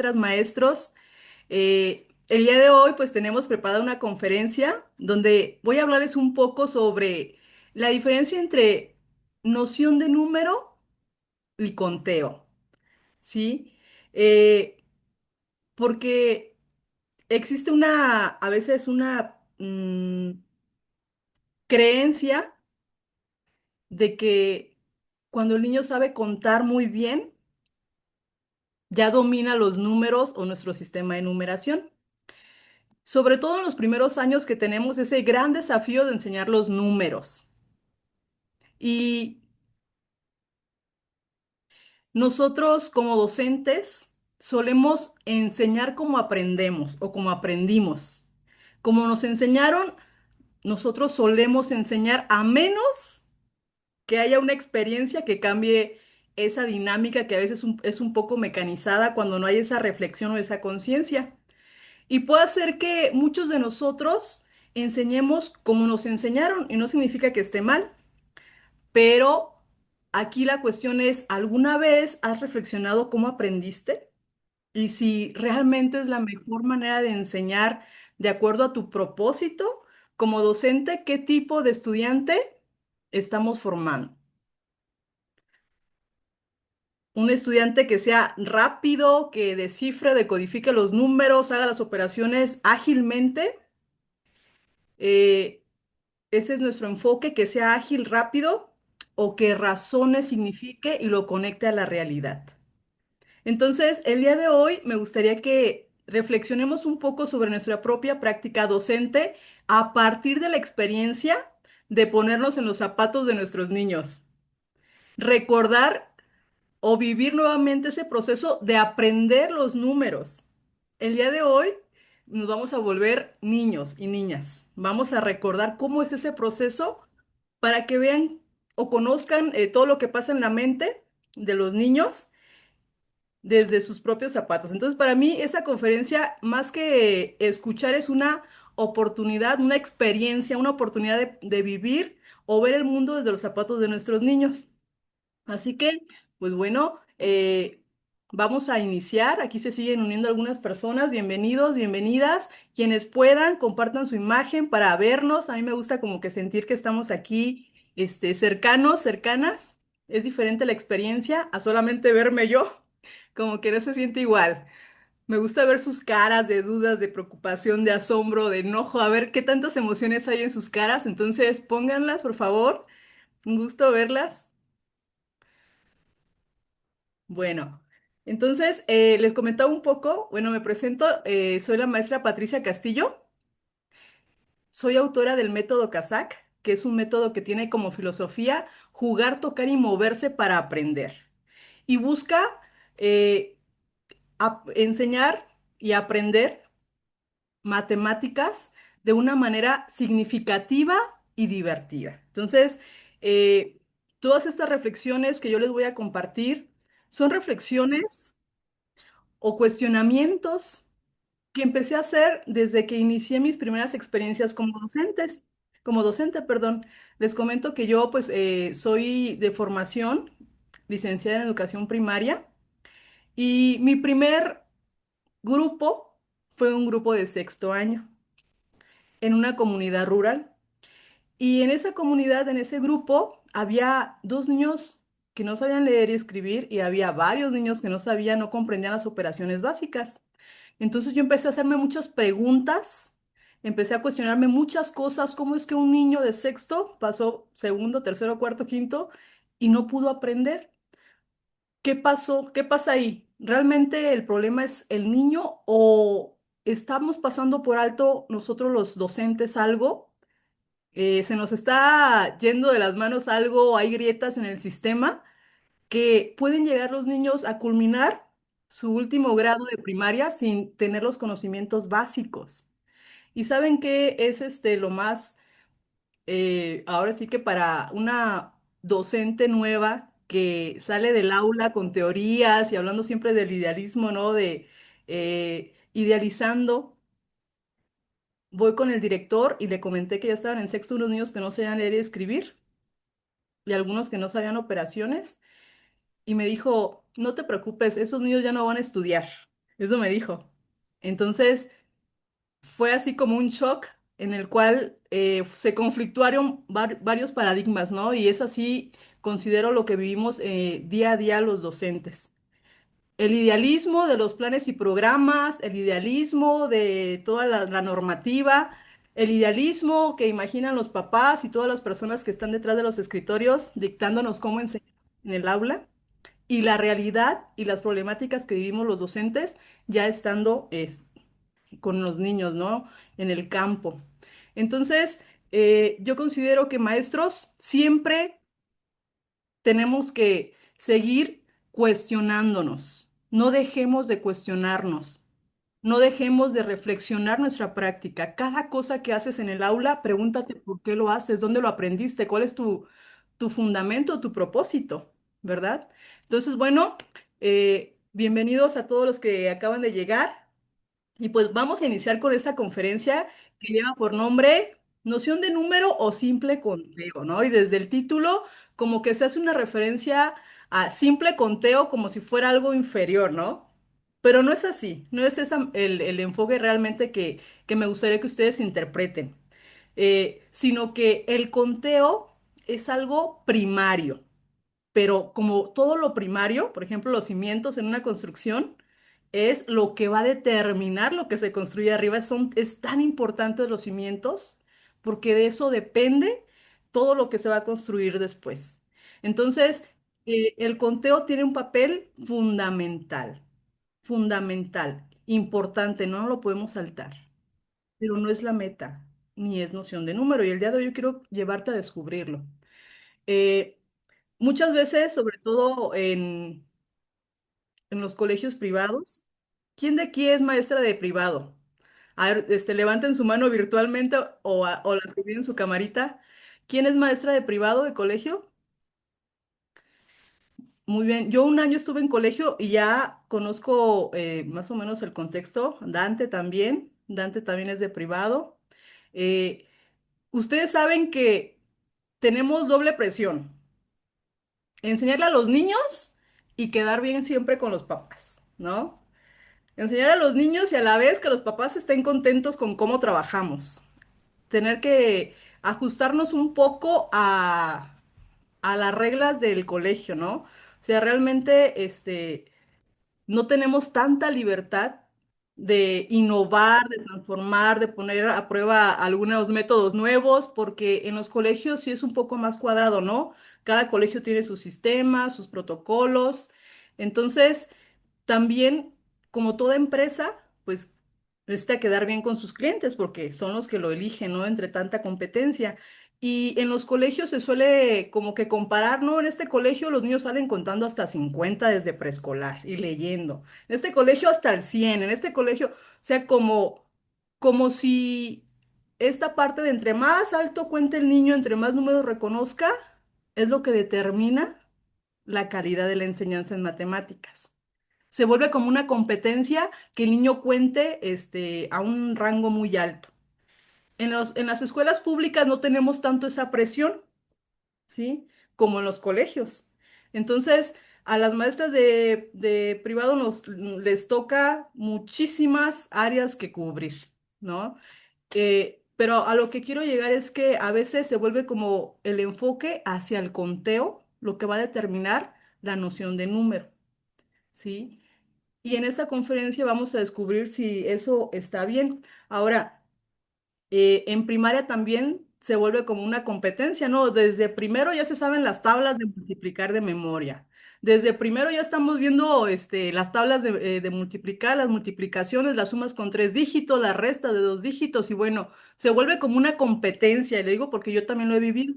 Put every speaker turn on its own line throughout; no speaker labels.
maestras, maestros. El día de hoy pues tenemos preparada una conferencia donde voy a hablarles un poco sobre la diferencia entre noción de número y conteo, ¿sí? Eh, Porque existe a veces una creencia de que cuando el niño sabe contar muy bien, ya domina los números o nuestro sistema de numeración. Sobre todo en los primeros años que tenemos ese gran desafío de enseñar los números. Y nosotros como docentes solemos enseñar como aprendemos o como aprendimos. Como nos enseñaron, nosotros solemos enseñar a menos que haya una experiencia que cambie esa dinámica que a veces es un poco mecanizada cuando no hay esa reflexión o esa conciencia. Y puede hacer que muchos de nosotros enseñemos como nos enseñaron y no significa que esté mal, pero aquí la cuestión es, ¿alguna vez has reflexionado cómo aprendiste? Y si realmente es la mejor manera de enseñar de acuerdo a tu propósito como docente, ¿qué tipo de estudiante estamos formando? Un estudiante que sea rápido, que descifre, decodifique los números, haga las operaciones ágilmente. Eh, Ese es nuestro enfoque, que sea ágil, rápido o que razone, signifique y lo conecte a la realidad. Entonces, el día de hoy me gustaría que reflexionemos un poco sobre nuestra propia práctica docente a partir de la experiencia de ponernos en los zapatos de nuestros niños. Recordar o vivir nuevamente ese proceso de aprender los números. El día de hoy nos vamos a volver niños y niñas. Vamos a recordar cómo es ese proceso para que vean o conozcan todo lo que pasa en la mente de los niños desde sus propios zapatos. Entonces, para mí, esta conferencia, más que escuchar, es una oportunidad, una experiencia, una oportunidad de vivir o ver el mundo desde los zapatos de nuestros niños. Así que, pues bueno, vamos a iniciar. Aquí se siguen uniendo algunas personas. Bienvenidos, bienvenidas. Quienes puedan, compartan su imagen para vernos. A mí me gusta como que sentir que estamos aquí, cercanos, cercanas. Es diferente la experiencia a solamente verme yo, como que no se siente igual. Me gusta ver sus caras de dudas, de preocupación, de asombro, de enojo, a ver qué tantas emociones hay en sus caras. Entonces, pónganlas, por favor. Un gusto verlas. Bueno, entonces les comentaba un poco, bueno, me presento, soy la maestra Patricia Castillo, soy autora del método Kazak, que es un método que tiene como filosofía jugar, tocar y moverse para aprender. Y busca eh, enseñar y aprender matemáticas de una manera significativa y divertida. Entonces, eh, todas estas reflexiones que yo les voy a compartir son reflexiones o cuestionamientos que empecé a hacer desde que inicié mis primeras experiencias como docente, perdón. Les comento que yo pues soy de formación licenciada en educación primaria y mi primer grupo fue un grupo de sexto año en una comunidad rural. Y en esa comunidad, en ese grupo, había dos niños que no sabían leer y escribir y había varios niños que no sabían, no comprendían las operaciones básicas. Entonces yo empecé a hacerme muchas preguntas, empecé a cuestionarme muchas cosas, cómo es que un niño de sexto pasó segundo, tercero, cuarto, quinto y no pudo aprender. ¿Qué pasó? ¿Qué pasa ahí? ¿Realmente el problema es el niño o estamos pasando por alto nosotros los docentes algo? Se nos está yendo de las manos algo, hay grietas en el sistema que pueden llegar los niños a culminar su último grado de primaria sin tener los conocimientos básicos. ¿Y saben qué es lo más, ahora sí que para una docente nueva que sale del aula con teorías y hablando siempre del idealismo, ¿no? De idealizando. Voy con el director y le comenté que ya estaban en sexto unos niños que no sabían leer y escribir y algunos que no sabían operaciones y me dijo, no te preocupes, esos niños ya no van a estudiar. Eso me dijo. Entonces, fue así como un shock en el cual se conflictuaron varios paradigmas, ¿no? Y es así, considero lo que vivimos día a día los docentes. El idealismo de los planes y programas, el idealismo de toda la normativa, el idealismo que imaginan los papás y todas las personas que están detrás de los escritorios dictándonos cómo enseñar en el aula, y la realidad y las problemáticas que vivimos los docentes ya estando con los niños, ¿no? En el campo. Entonces, yo considero que maestros siempre tenemos que seguir cuestionándonos. No dejemos de cuestionarnos. No dejemos de reflexionar nuestra práctica. Cada cosa que haces en el aula, pregúntate por qué lo haces, dónde lo aprendiste, cuál es tu fundamento, tu propósito, ¿verdad? Entonces, bueno, bienvenidos a todos los que acaban de llegar. Y pues vamos a iniciar con esta conferencia que lleva por nombre Noción de número o simple conteo, ¿no? Y desde el título como que se hace una referencia a simple conteo como si fuera algo inferior, ¿no? Pero no es así, no es esa el enfoque realmente que me gustaría que ustedes interpreten, sino que el conteo es algo primario, pero como todo lo primario, por ejemplo, los cimientos en una construcción, es lo que va a determinar lo que se construye arriba. Es tan importante los cimientos porque de eso depende todo lo que se va a construir después. Entonces, el conteo tiene un papel fundamental, fundamental, importante, no lo podemos saltar, pero no es la meta, ni es noción de número. Y el día de hoy yo quiero llevarte a descubrirlo. Eh, Muchas veces, sobre todo en los colegios privados, ¿quién de aquí es maestra de privado? A ver, levanten su mano virtualmente o las que tienen su camarita. ¿Quién es maestra de privado de colegio? Muy bien. Yo un año estuve en colegio y ya conozco más o menos el contexto. Dante también. Dante también es de privado. Eh, Ustedes saben que tenemos doble presión. Enseñarle a los niños y quedar bien siempre con los papás, ¿no? Enseñar a los niños y a la vez que los papás estén contentos con cómo trabajamos. Tener que ajustarnos un poco a las reglas del colegio, ¿no? O sea, realmente, no tenemos tanta libertad de innovar, de transformar, de poner a prueba algunos métodos nuevos, porque en los colegios sí es un poco más cuadrado, ¿no? Cada colegio tiene sus sistemas, sus protocolos. Entonces, también, como toda empresa, pues necesita quedar bien con sus clientes porque son los que lo eligen, ¿no? Entre tanta competencia. Y en los colegios se suele como que comparar, ¿no? En este colegio los niños salen contando hasta 50 desde preescolar y leyendo. En este colegio hasta el 100. En este colegio, o sea, como si esta parte de entre más alto cuente el niño, entre más números reconozca, es lo que determina la calidad de la enseñanza en matemáticas. Se vuelve como una competencia que el niño cuente a un rango muy alto. En las escuelas públicas no tenemos tanto esa presión, ¿sí? Como en los colegios. Entonces, a las maestras de privado les toca muchísimas áreas que cubrir, ¿no? Pero a lo que quiero llegar es que a veces se vuelve como el enfoque hacia el conteo, lo que va a determinar la noción de número, ¿sí? Y en esa conferencia vamos a descubrir si eso está bien. Ahora, en primaria también se vuelve como una competencia, ¿no? Desde primero ya se saben las tablas de multiplicar de memoria. Desde primero ya estamos viendo las tablas de multiplicar, las multiplicaciones, las sumas con 3 dígitos, la resta de 2 dígitos y bueno, se vuelve como una competencia, y le digo porque yo también lo he vivido.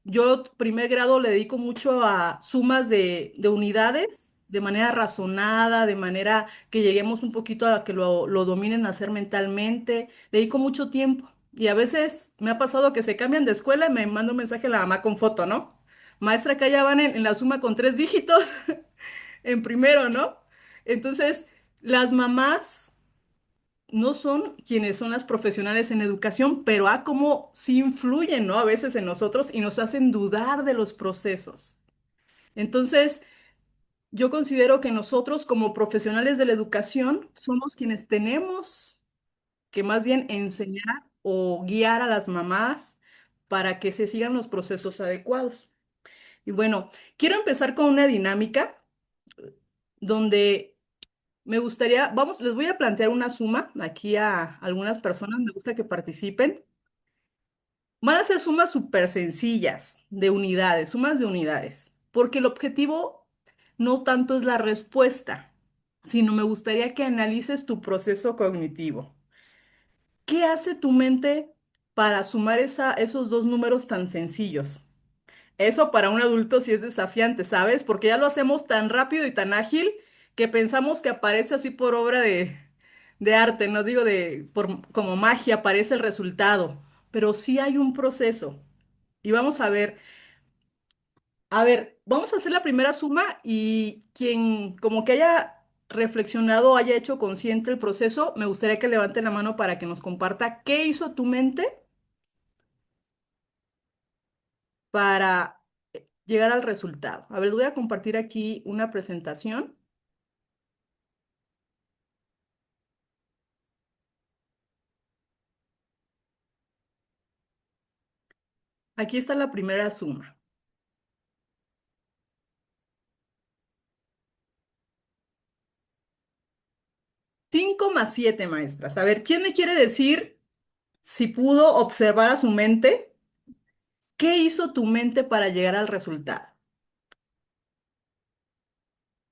Yo primer grado le dedico mucho a sumas de unidades de manera razonada, de manera que lleguemos un poquito a que lo dominen a hacer mentalmente. Le dedico mucho tiempo y a veces me ha pasado que se cambian de escuela y me manda un mensaje a la mamá con foto, ¿no? Maestra, que ya van en la suma con 3 dígitos en primero, ¿no? Entonces, las mamás no son quienes son las profesionales en educación, pero cómo sí influyen, ¿no? A veces en nosotros y nos hacen dudar de los procesos. Entonces, Yo considero que nosotros como profesionales de la educación somos quienes tenemos que más bien enseñar o guiar a las mamás para que se sigan los procesos adecuados. Y bueno, quiero empezar con una dinámica donde me gustaría, vamos, les voy a plantear una suma aquí a algunas personas, me gusta que participen. Van a ser sumas súper sencillas de unidades, sumas de unidades, porque el objetivo no tanto es la respuesta, sino me gustaría que analices tu proceso cognitivo. ¿Qué hace tu mente para sumar esos dos números tan sencillos? Eso para un adulto sí es desafiante, ¿sabes? Porque ya lo hacemos tan rápido y tan ágil que pensamos que aparece así por obra de arte, no digo como magia, aparece el resultado, pero sí hay un proceso. Y vamos a ver, vamos a hacer la primera suma y quien como que haya reflexionado, haya hecho consciente el proceso, me gustaría que levante la mano para que nos comparta qué hizo tu mente para llegar al resultado. A ver, les voy a compartir aquí una presentación. Aquí está la primera suma. 5 más 7 maestras. A ver, ¿quién me quiere decir si pudo observar a su mente? ¿Qué hizo tu mente para llegar al resultado?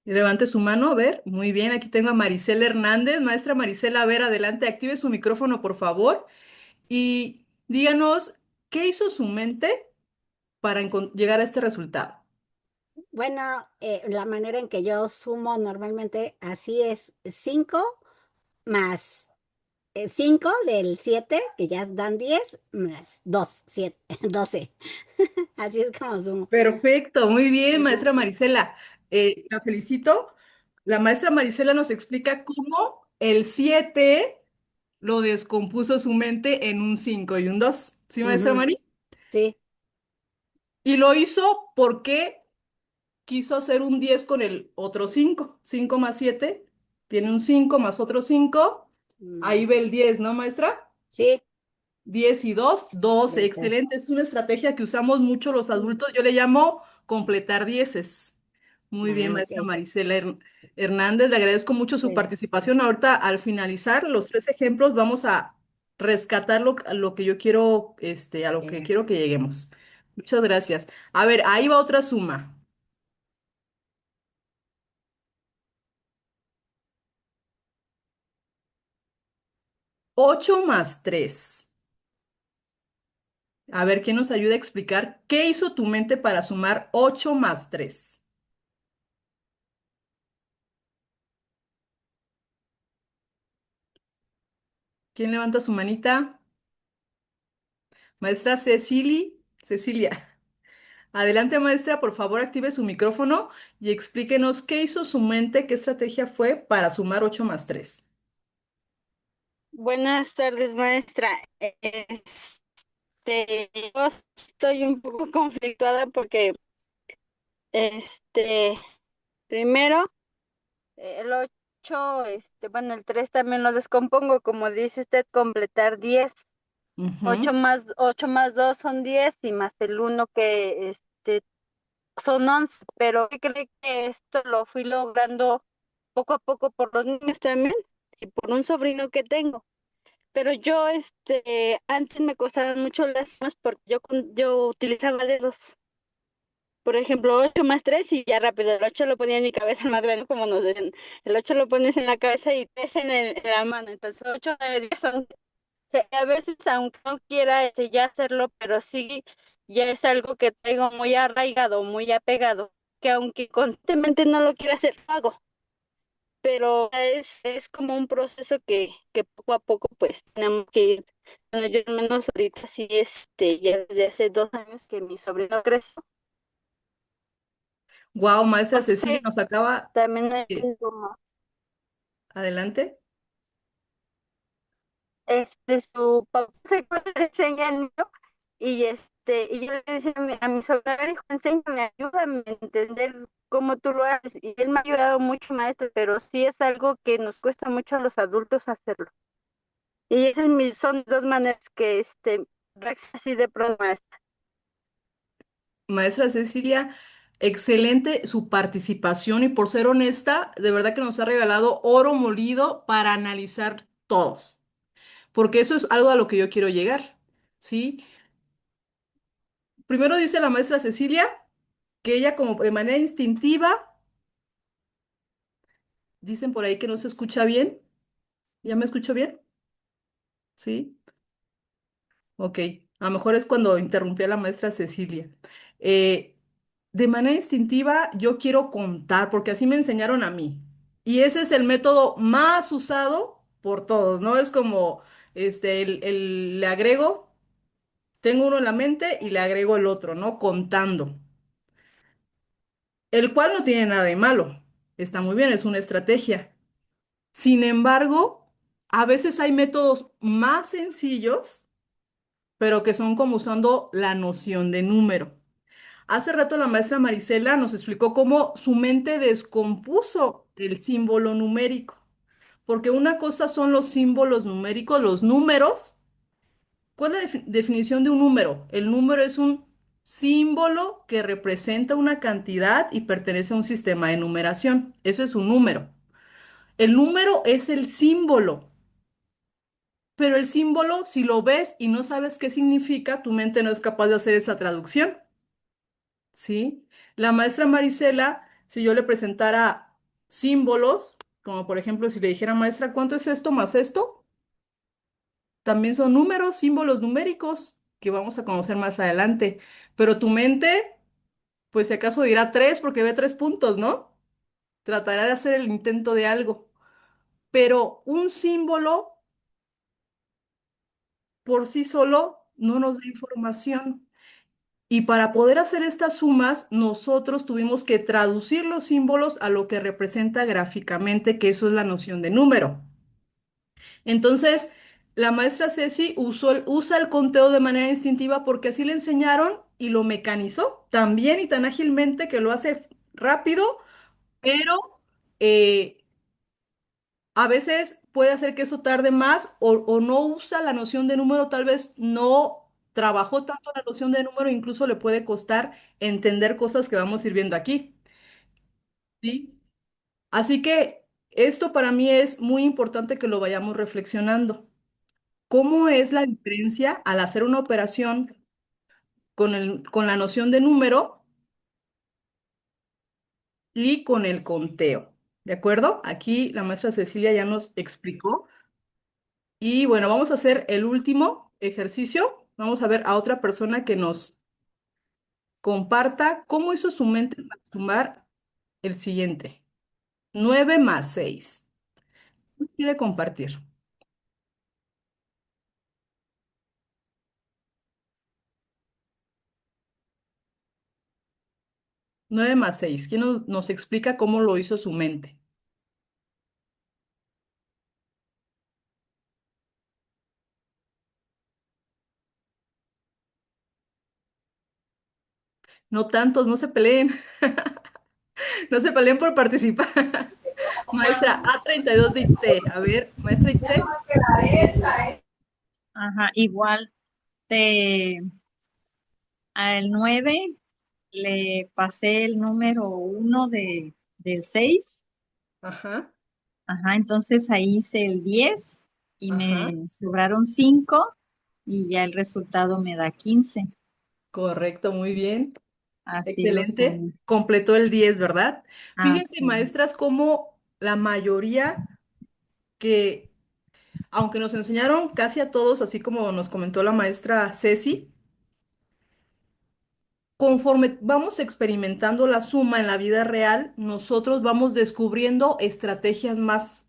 Levante su mano, a ver. Muy bien, aquí tengo a Maricela Hernández. Maestra Maricela, a ver, adelante, active su micrófono, por favor. Y díganos, ¿qué hizo su mente para llegar a este resultado?
Bueno, la manera en que yo sumo normalmente así es 5 más 5 del 7 que ya dan 10 más 2 7 12. Así es como sumo.
Perfecto, muy bien, maestra
Ujú,
Marisela. La felicito. La maestra Marisela nos explica cómo el 7 lo descompuso su mente en un 5 y un 2. ¿Sí, maestra
ujú,
Mari?
sí.
Y lo hizo porque quiso hacer un 10 con el otro 5. 5 más 7 tiene un 5 más otro 5. Ahí
Mm,
ve el 10, ¿no, maestra?
sí.
10 y 2, 12.
Ahorita.
Excelente. Es una estrategia que usamos mucho los
Mm,
adultos. Yo le llamo completar dieces. Muy bien,
ah,
maestra
ok.
Marisela Hernández. Le agradezco mucho su
Sí.
participación. Ahorita, al finalizar los tres ejemplos, vamos a rescatar a lo que yo quiero, a lo que
eh,
quiero que lleguemos. Muchas gracias. A ver, ahí va otra suma. 8 más 3. A ver, ¿quién nos ayuda a explicar qué hizo tu mente para sumar 8 más 3? ¿Quién levanta su manita? Maestra Cecilia. Adelante, maestra, por favor, active su micrófono y explíquenos qué hizo su mente, qué estrategia fue para sumar 8 más 3.
Buenas tardes, maestra. Yo estoy un poco conflictuada porque, este, primero, el 8, bueno, el 3 también lo descompongo, como dice usted, completar 10.
Ujú.
8 más 2 son 10 y más el uno que, son 11. Pero ¿qué cree que esto lo fui logrando poco a poco por los niños también y por un sobrino que tengo? Pero yo, antes me costaban mucho las sumas porque yo utilizaba dedos. Por ejemplo, 8 más 3 y ya rápido. El 8 lo ponía en mi cabeza más grande, como nos dicen. El 8 lo pones en la cabeza y 3 en la mano. Entonces, 8, 9, 10, 11. A veces, aunque no quiera ya hacerlo, pero sí, ya es algo que tengo muy arraigado, muy apegado, que aunque constantemente no lo quiera hacer, lo hago. Pero es como un proceso que poco a poco pues tenemos que ir. Bueno, yo al menos ahorita sí, ya desde hace 2 años que mi sobrino creció.
Wow, maestra Cecilia
Entonces,
nos acaba.
también hay
eh,
como,
adelante.
su papá se enseña al niño y y yo le decía a mi sobrino, hijo, enséñame, ayúdame a entender cómo tú lo haces. Y él me ha ayudado mucho, maestro, pero sí es algo que nos cuesta mucho a los adultos hacerlo. Y son dos maneras que, reacciono así de pronto, maestra.
Maestra Cecilia, excelente su participación y por ser honesta, de verdad que nos ha regalado oro molido para analizar todos, porque eso es algo a lo que yo quiero llegar, ¿sí? Primero dice la maestra Cecilia que ella como de manera instintiva, dicen por ahí que no se escucha bien, ¿ya me escucho bien? ¿Sí? Ok, a lo mejor es cuando interrumpí a la maestra Cecilia. Eh, de manera instintiva, yo quiero contar, porque así me enseñaron a mí. Y ese es el método más usado por todos, ¿no? Es como, le agrego, tengo uno en la mente y le agrego el otro, ¿no? Contando. El cual no tiene nada de malo. Está muy bien, es una estrategia. Sin embargo, a veces hay métodos más sencillos, pero que son como usando la noción de número. Hace rato la maestra Marisela nos explicó cómo su mente descompuso el símbolo numérico, porque una cosa son los símbolos numéricos, los números. ¿Cuál es la definición de un número? El número es un símbolo que representa una cantidad y pertenece a un sistema de numeración. Eso es un número. El número es el símbolo, pero el símbolo, si lo ves y no sabes qué significa, tu mente no es capaz de hacer esa traducción. ¿Sí? La maestra Marisela, si yo le presentara símbolos, como por ejemplo si le dijera, maestra, ¿cuánto es esto más esto? También son números, símbolos numéricos que vamos a conocer más adelante. Pero tu mente, pues si acaso dirá tres porque ve 3 puntos, ¿no? Tratará de hacer el intento de algo. Pero un símbolo por sí solo no nos da información. Y para poder hacer estas sumas, nosotros tuvimos que traducir los símbolos a lo que representa gráficamente, que eso es la noción de número. Entonces, la maestra Ceci usa el conteo de manera instintiva porque así le enseñaron y lo mecanizó tan bien y tan ágilmente que lo hace rápido, pero eh, a veces puede hacer que eso tarde más o no usa la noción de número, tal vez no trabajó tanto la noción de número, incluso le puede costar entender cosas que vamos a ir viendo aquí, ¿sí? Así que esto para mí es muy importante que lo vayamos reflexionando. ¿Cómo es la diferencia al hacer una operación con la noción de número y con el conteo? ¿De acuerdo? Aquí la maestra Cecilia ya nos explicó. Y bueno, vamos a hacer el último ejercicio. Vamos a ver a otra persona que nos comparta cómo hizo su mente para sumar el siguiente. 9 más 6. ¿Quién quiere compartir? 9 más 6. ¿Quién nos explica cómo lo hizo su mente? No tantos, no se peleen. No se peleen por participar. Maestra A32 dice, a ver, maestra Itze.
Ajá, igual te, al 9 le pasé el número uno del 6.
Ajá,
Ajá, entonces ahí hice el 10 y
ajá,
me sobraron 5 y ya el resultado me da 15.
correcto, muy bien.
Así lo
Excelente.
sumé.
Completó el 10, ¿verdad? Fíjense,
Así.
maestras, cómo la mayoría que, aunque nos enseñaron casi a todos, así como nos comentó la maestra Ceci, conforme vamos experimentando la suma en la vida real, nosotros vamos descubriendo estrategias más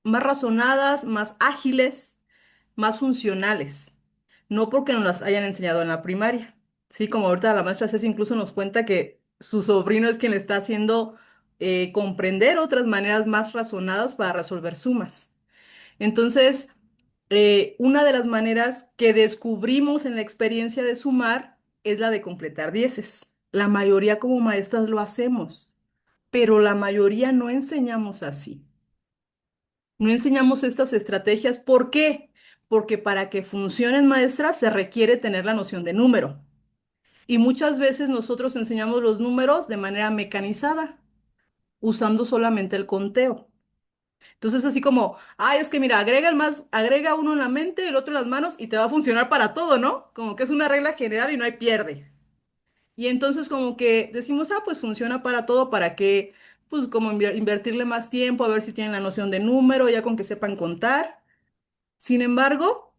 razonadas, más ágiles, más funcionales. No porque nos las hayan enseñado en la primaria. Sí, como ahorita la maestra Ceci incluso nos cuenta que su sobrino es quien le está haciendo comprender otras maneras más razonadas para resolver sumas. Entonces, una de las maneras que descubrimos en la experiencia de sumar es la de completar dieces. La mayoría como maestras lo hacemos, pero la mayoría no enseñamos así. No enseñamos estas estrategias. ¿Por qué? Porque para que funcionen maestras se requiere tener la noción de número. Y muchas veces nosotros enseñamos los números de manera mecanizada, usando solamente el conteo. Entonces, así como, ay, es que mira, agrega el más, agrega uno en la mente, el otro en las manos y te va a funcionar para todo, ¿no? Como que es una regla general y no hay pierde. Y entonces como que decimos, ah, pues funciona para todo, ¿para qué? Pues como invertirle más tiempo, a ver si tienen la noción de número, ya con que sepan contar. Sin embargo,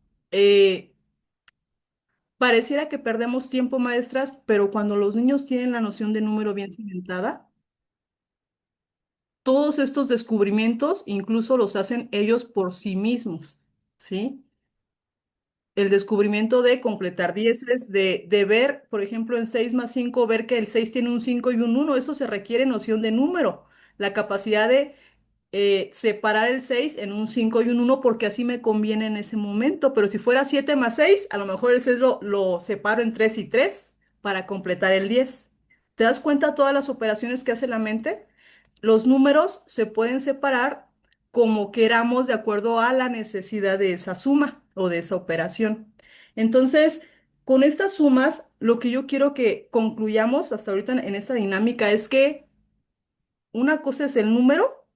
pareciera que perdemos tiempo, maestras, pero cuando los niños tienen la noción de número bien cimentada, todos estos descubrimientos incluso los hacen ellos por sí mismos, ¿sí? El descubrimiento de completar dieces, de ver, por ejemplo, en 6 más 5 ver que el 6 tiene un 5 y un uno, eso se requiere noción de número, la capacidad de separar el 6 en un 5 y un uno porque así me conviene en ese momento, pero si fuera 7 más 6 a lo mejor el 6 lo separo en 3 y 3 para completar el 10. ¿Te das cuenta todas las operaciones que hace la mente? Los números se pueden separar como queramos de acuerdo a la necesidad de esa suma o de esa operación. Entonces, con estas sumas, lo que yo quiero que concluyamos hasta ahorita en esta dinámica es que una cosa es el número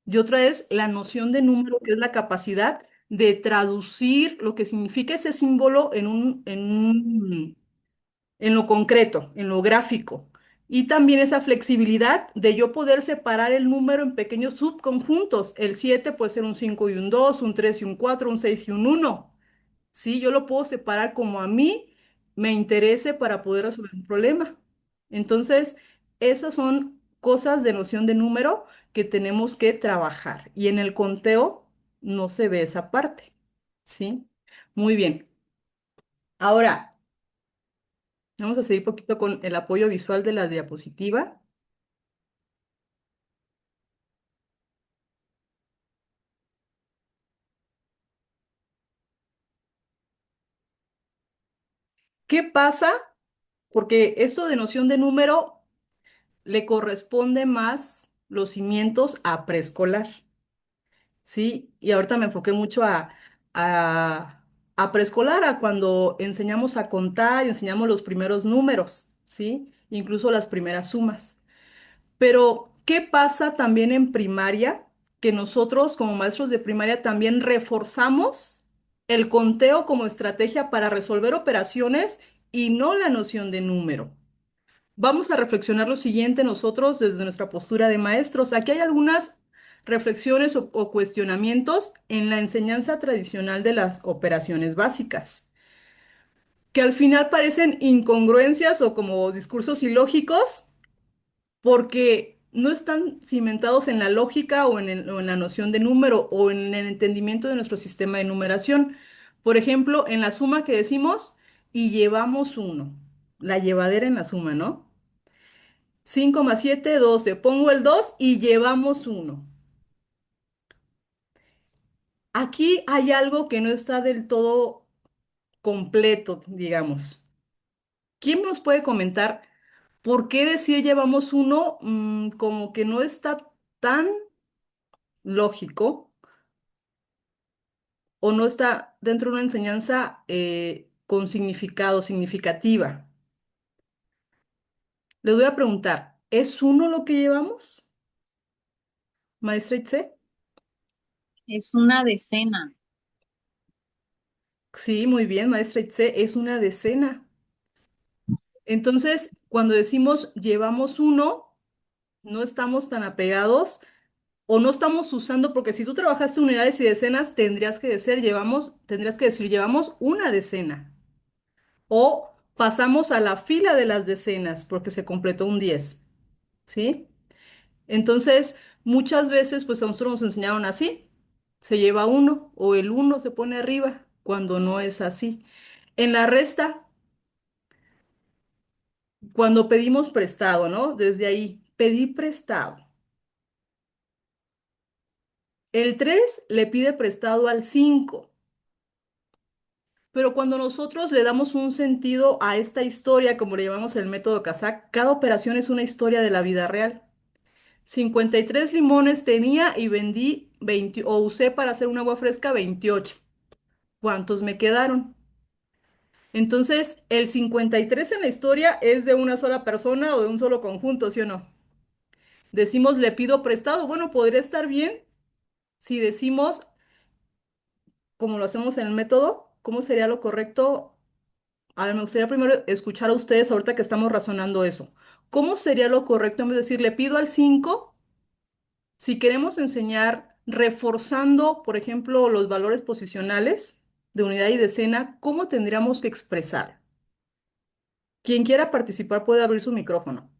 y otra es la noción de número, que es la capacidad de traducir lo que significa ese símbolo en lo concreto, en lo gráfico. Y también esa flexibilidad de yo poder separar el número en pequeños subconjuntos. El 7 puede ser un 5 y un 2, un 3 y un 4, un 6 y un uno. Sí, yo lo puedo separar como a mí me interese para poder resolver un problema. Entonces, esas son cosas de noción de número que tenemos que trabajar. Y en el conteo no se ve esa parte. ¿Sí? Muy bien. Ahora, vamos a seguir poquito con el apoyo visual de la diapositiva. ¿Qué pasa? Porque esto de noción de número le corresponde más los cimientos a preescolar. ¿Sí? Y ahorita me enfoqué mucho a, a preescolar, a cuando enseñamos a contar y enseñamos los primeros números, ¿sí? Incluso las primeras sumas. Pero, ¿qué pasa también en primaria? Que nosotros como maestros de primaria también reforzamos el conteo como estrategia para resolver operaciones y no la noción de número. Vamos a reflexionar lo siguiente nosotros desde nuestra postura de maestros. Aquí hay algunas reflexiones o cuestionamientos en la enseñanza tradicional de las operaciones básicas, que al final parecen incongruencias o como discursos ilógicos porque no están cimentados en la lógica o en la noción de número o en el entendimiento de nuestro sistema de numeración. Por ejemplo, en la suma que decimos y llevamos uno, la llevadera en la suma, ¿no? 5 más 7, 12. Pongo el 2 y llevamos uno. Aquí hay algo que no está del todo completo, digamos. ¿Quién nos puede comentar por qué decir llevamos uno como que no está tan lógico o no está dentro de una enseñanza con significado, significativa? Les voy a preguntar, ¿es uno lo que llevamos, maestra Itze?
Es una decena.
Sí, muy bien, maestra Itze, es una decena. Entonces, cuando decimos llevamos uno, no estamos tan apegados o no estamos usando, porque si tú trabajaste unidades y decenas, tendrías que decir llevamos una decena. O pasamos a la fila de las decenas porque se completó un 10, ¿sí? Entonces, muchas veces, pues a nosotros nos enseñaron así, se lleva uno o el uno se pone arriba, cuando no es así. En la resta, cuando pedimos prestado, ¿no? Desde ahí, pedí prestado. El 3 le pide prestado al 5. Pero cuando nosotros le damos un sentido a esta historia, como le llamamos el método Kazak, cada operación es una historia de la vida real. 53 limones tenía y vendí 20, o usé para hacer un agua fresca 28. ¿Cuántos me quedaron? Entonces, el 53 en la historia es de una sola persona o de un solo conjunto, ¿sí o no? Decimos, le pido prestado. Bueno, podría estar bien si decimos, como lo hacemos en el método, ¿cómo sería lo correcto? A ver, me gustaría primero escuchar a ustedes ahorita que estamos razonando eso. ¿Cómo sería lo correcto en vez de decir, le pido al 5? Si queremos enseñar reforzando, por ejemplo, los valores posicionales de unidad y decena, ¿cómo tendríamos que expresar? Quien quiera participar puede abrir su micrófono.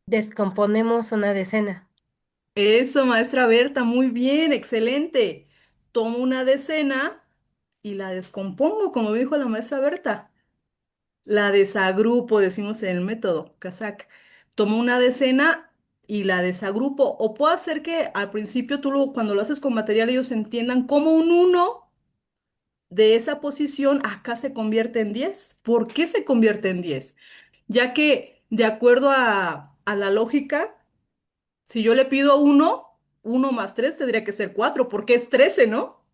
Descomponemos una decena.
Eso, maestra Berta, muy bien, excelente. Tomo una decena y la descompongo, como dijo la maestra Berta. La desagrupo, decimos en el método Kazak. Tomo una decena y la desagrupo. O puede hacer que al principio cuando lo haces con material, ellos entiendan cómo un uno de esa posición acá se convierte en 10. ¿Por qué se convierte en 10? Ya que de acuerdo a la lógica, si yo le pido uno más 3 tendría que ser 4 porque es 13, ¿no?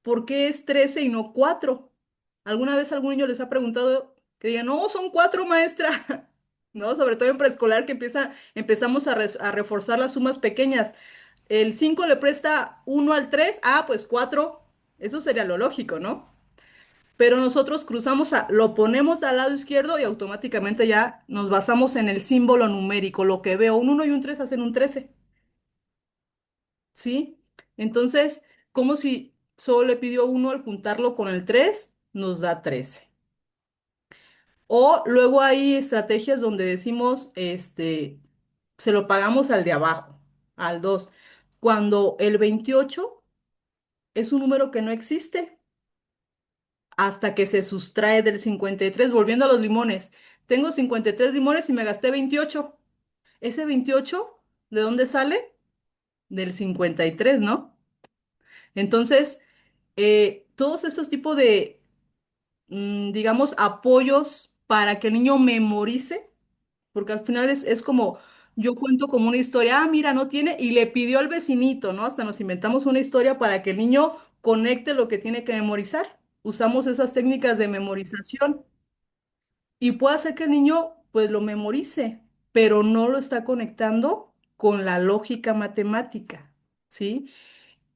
¿Por qué es 13 y no 4? ¿Alguna vez algún niño les ha preguntado que digan, no, son 4, maestra? ¿No? Sobre todo en preescolar que empezamos a reforzar las sumas pequeñas. El 5 le presta uno al 3, pues 4. Eso sería lo lógico, ¿no? Pero nosotros lo ponemos al lado izquierdo y automáticamente ya nos basamos en el símbolo numérico. Lo que veo, un uno y un 3 hacen un 13. ¿Sí? Entonces, como si solo le pidió uno al juntarlo con el 3 nos da 13. O luego hay estrategias donde decimos, se lo pagamos al de abajo, al 2 cuando el 28 es un número que no existe hasta que se sustrae del 53. Volviendo a los limones. Tengo 53 limones y me gasté 28. Ese 28, ¿de dónde sale? Del 53, ¿no? Entonces, todos estos tipos de, digamos, apoyos para que el niño memorice, porque al final es como, yo cuento como una historia, mira, no tiene, y le pidió al vecinito, ¿no? Hasta nos inventamos una historia para que el niño conecte lo que tiene que memorizar. Usamos esas técnicas de memorización y puede hacer que el niño, pues, lo memorice, pero no lo está conectando con la lógica matemática, ¿sí?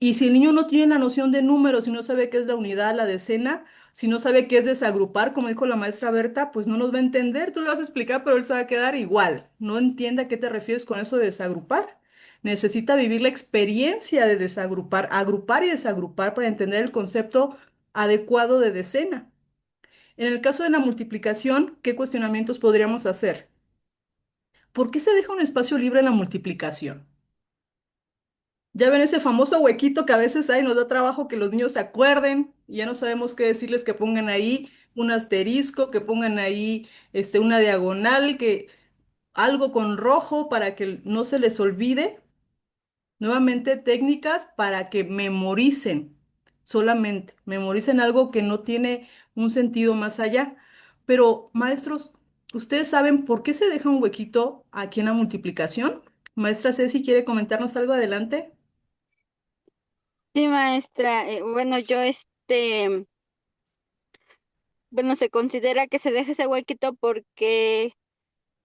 Y si el niño no tiene la noción de números, si no sabe qué es la unidad, la decena, si no sabe qué es desagrupar, como dijo la maestra Berta, pues no nos va a entender. Tú le vas a explicar, pero él se va a quedar igual. No entiende a qué te refieres con eso de desagrupar. Necesita vivir la experiencia de desagrupar, agrupar y desagrupar para entender el concepto adecuado de decena. En el caso de la multiplicación, ¿qué cuestionamientos podríamos hacer? ¿Por qué se deja un espacio libre en la multiplicación? Ya ven ese famoso huequito que a veces hay, nos da trabajo que los niños se acuerden y ya no sabemos qué decirles que pongan ahí un asterisco, que pongan ahí una diagonal, que algo con rojo para que no se les olvide. Nuevamente técnicas para que memoricen, solamente memoricen algo que no tiene un sentido más allá. Pero maestros, ¿ustedes saben por qué se deja un huequito aquí en la multiplicación? Maestra Ceci, ¿quiere comentarnos algo adelante?
Sí, maestra, bueno, bueno, se considera que se deja ese huequito porque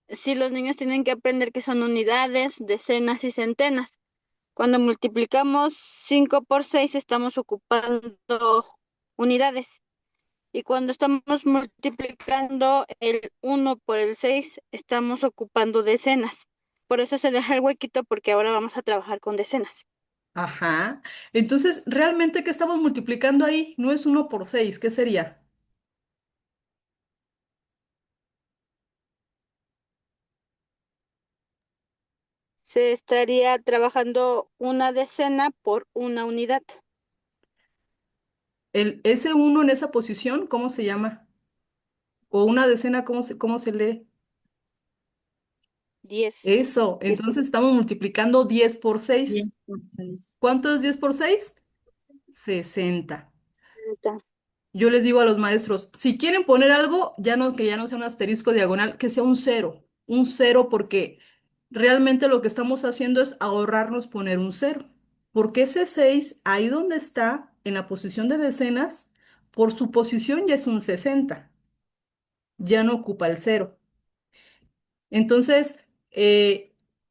sí, los niños tienen que aprender que son unidades, decenas y centenas. Cuando multiplicamos 5 por 6 estamos ocupando unidades. Y cuando estamos multiplicando el 1 por el 6 estamos ocupando decenas. Por eso se deja el huequito porque ahora vamos a trabajar con decenas.
Ajá. Entonces, ¿realmente qué estamos multiplicando ahí? No es uno por 6, ¿qué sería?
Se estaría trabajando una decena por una unidad.
ese uno en esa posición, ¿cómo se llama? O una decena, cómo se lee?
10.
Eso,
10 por
entonces estamos multiplicando 10 por
10
6.
por 6.
¿Cuánto es 10 por 6? 60.
60.
Yo les digo a los maestros, si quieren poner algo, que ya no sea un asterisco diagonal, que sea un cero porque realmente lo que estamos haciendo es ahorrarnos poner un cero. Porque ese 6 ahí donde está, en la posición de decenas, por su posición ya es un 60, ya no ocupa el cero. Entonces,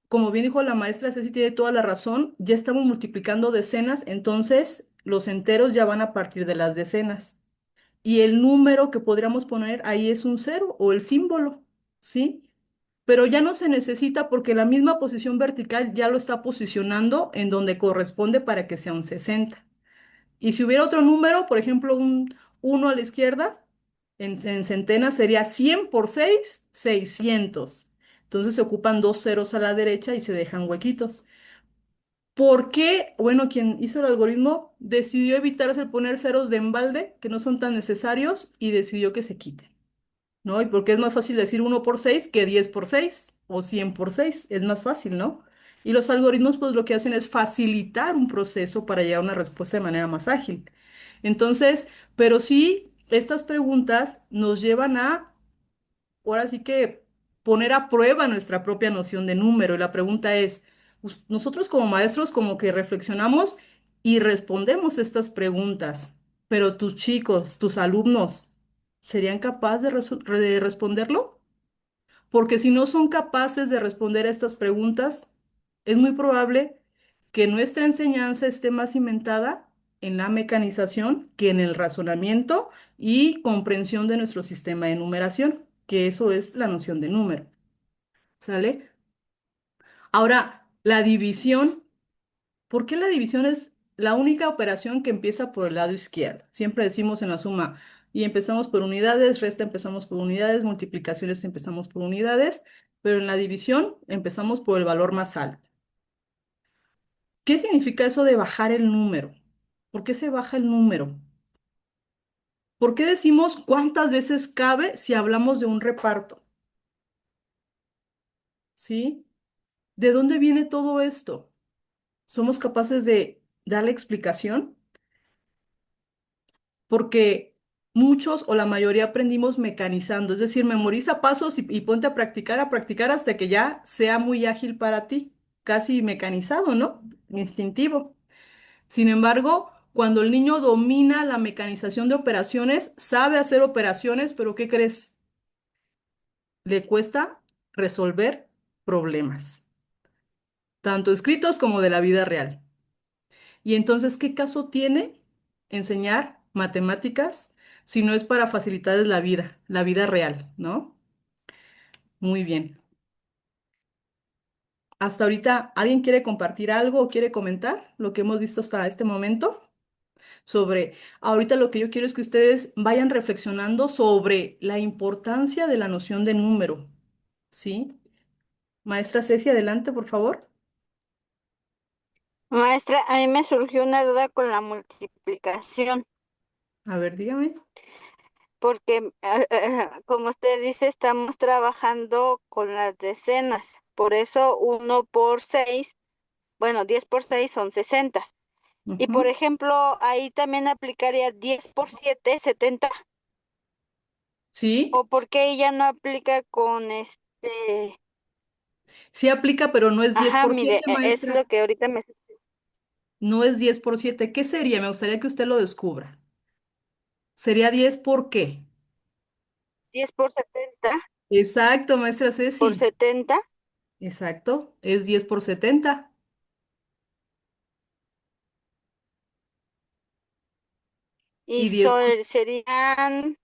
como bien dijo la maestra Ceci, tiene toda la razón, ya estamos multiplicando decenas, entonces los enteros ya van a partir de las decenas. Y el número que podríamos poner ahí es un cero o el símbolo, ¿sí? Pero ya no se necesita porque la misma posición vertical ya lo está posicionando en donde corresponde para que sea un 60. Y si hubiera otro número, por ejemplo, un uno a la izquierda, en centenas sería 100 por 6, 600. Entonces se ocupan dos ceros a la derecha y se dejan huequitos. ¿Por qué? Bueno, quien hizo el algoritmo decidió evitar el poner ceros de embalde, que no son tan necesarios, y decidió que se quiten, ¿no? Y porque es más fácil decir uno por 6 que 10 por 6 o 100 por 6, es más fácil, ¿no? Y los algoritmos, pues lo que hacen es facilitar un proceso para llegar a una respuesta de manera más ágil. Entonces, pero sí, estas preguntas nos llevan a ahora sí que poner a prueba nuestra propia noción de número. Y la pregunta es, nosotros como maestros como que reflexionamos y respondemos estas preguntas, pero tus chicos, tus alumnos, ¿serían capaces de responderlo? Porque si no son capaces de responder a estas preguntas, es muy probable que nuestra enseñanza esté más cimentada en la mecanización que en el razonamiento y comprensión de nuestro sistema de numeración, que eso es la noción de número. ¿Sale? Ahora, la división. ¿Por qué la división es la única operación que empieza por el lado izquierdo? Siempre decimos en la suma, y empezamos por unidades, resta empezamos por unidades, multiplicaciones empezamos por unidades, pero en la división empezamos por el valor más alto. ¿Qué significa eso de bajar el número? ¿Por qué se baja el número? ¿Por qué decimos cuántas veces cabe si hablamos de un reparto? ¿Sí? ¿De dónde viene todo esto? ¿Somos capaces de darle explicación? Porque muchos o la mayoría aprendimos mecanizando, es decir, memoriza pasos y ponte a practicar hasta que ya sea muy ágil para ti, casi mecanizado, ¿no? Instintivo. Sin embargo, cuando el niño domina la mecanización de operaciones, sabe hacer operaciones, pero ¿qué crees? Le cuesta resolver problemas, tanto escritos como de la vida real. Y entonces, ¿qué caso tiene enseñar matemáticas si no es para facilitarles la vida real, ¿no? Muy bien. Hasta ahorita, ¿alguien quiere compartir algo o quiere comentar lo que hemos visto hasta este momento? Ahorita lo que yo quiero es que ustedes vayan reflexionando sobre la importancia de la noción de número, ¿sí? Maestra Ceci, adelante, por favor.
Maestra, a mí me surgió una duda con la multiplicación,
A ver, dígame.
porque como usted dice, estamos trabajando con las decenas, por eso 1 por 6, bueno, 10 por 6 son 60. Y por
Ujú.
ejemplo, ahí también aplicaría 10 por 7, 70.
Sí,
¿O por qué ella no aplica con
sí aplica, pero no es 10
Ajá,
por
mire,
7,
es lo
maestra.
que ahorita me...
No es 10 por 7. ¿Qué sería? Me gustaría que usted lo descubra. ¿Sería 10 por qué?
10 por 70
Exacto, maestra
por
Ceci.
70
Exacto, es 10 por 70.
y
Y 10 por...
serían...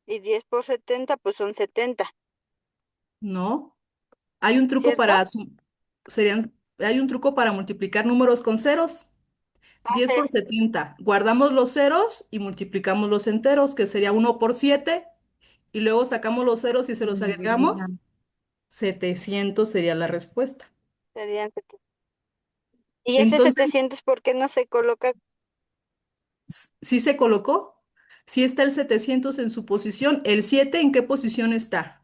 Y 10 por 70 pues son 70,
No. Hay un truco
¿cierto?
hay un truco para multiplicar números con ceros. 10 por
Entonces
70. Guardamos los ceros y multiplicamos los enteros, que sería uno por 7. Y luego sacamos los ceros y se los
Le
agregamos.
agregan.
700 sería la respuesta.
serían 70. ¿Y ese
Entonces,
700 por qué no se coloca?
¿sí se colocó? Sí está el 700 en su posición. ¿El 7 en qué posición está?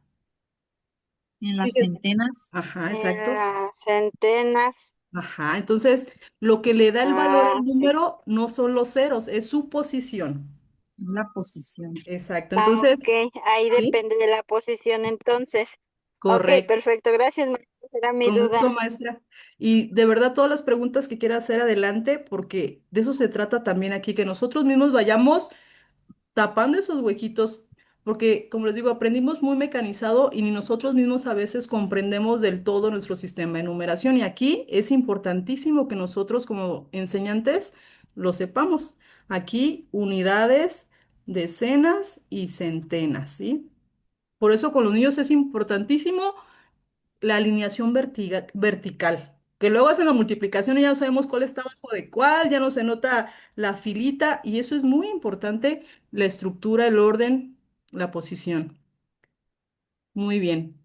En las
Fíjese.
centenas,
Ajá,
En
exacto.
las centenas.
Ajá, entonces lo que le da el valor
Ah,
al
sí.
número no son los ceros, es su posición.
la posición.
Exacto,
Ah,
entonces,
ok. Ahí
sí,
depende de la posición entonces. Ok,
correcto.
perfecto. Gracias, maestra. Era mi
Con gusto,
duda.
maestra. Y de verdad, todas las preguntas que quiera hacer adelante, porque de eso se trata también aquí, que nosotros mismos vayamos tapando esos huequitos, porque como les digo, aprendimos muy mecanizado y ni nosotros mismos a veces comprendemos del todo nuestro sistema de numeración. Y aquí es importantísimo que nosotros como enseñantes lo sepamos. Aquí unidades, decenas y centenas, ¿sí? Por eso con los niños es importantísimo la alineación vertical. Que luego hacen la multiplicación y ya no sabemos cuál está abajo de cuál, ya no se nota la filita y eso es muy importante, la estructura, el orden, la posición. Muy bien.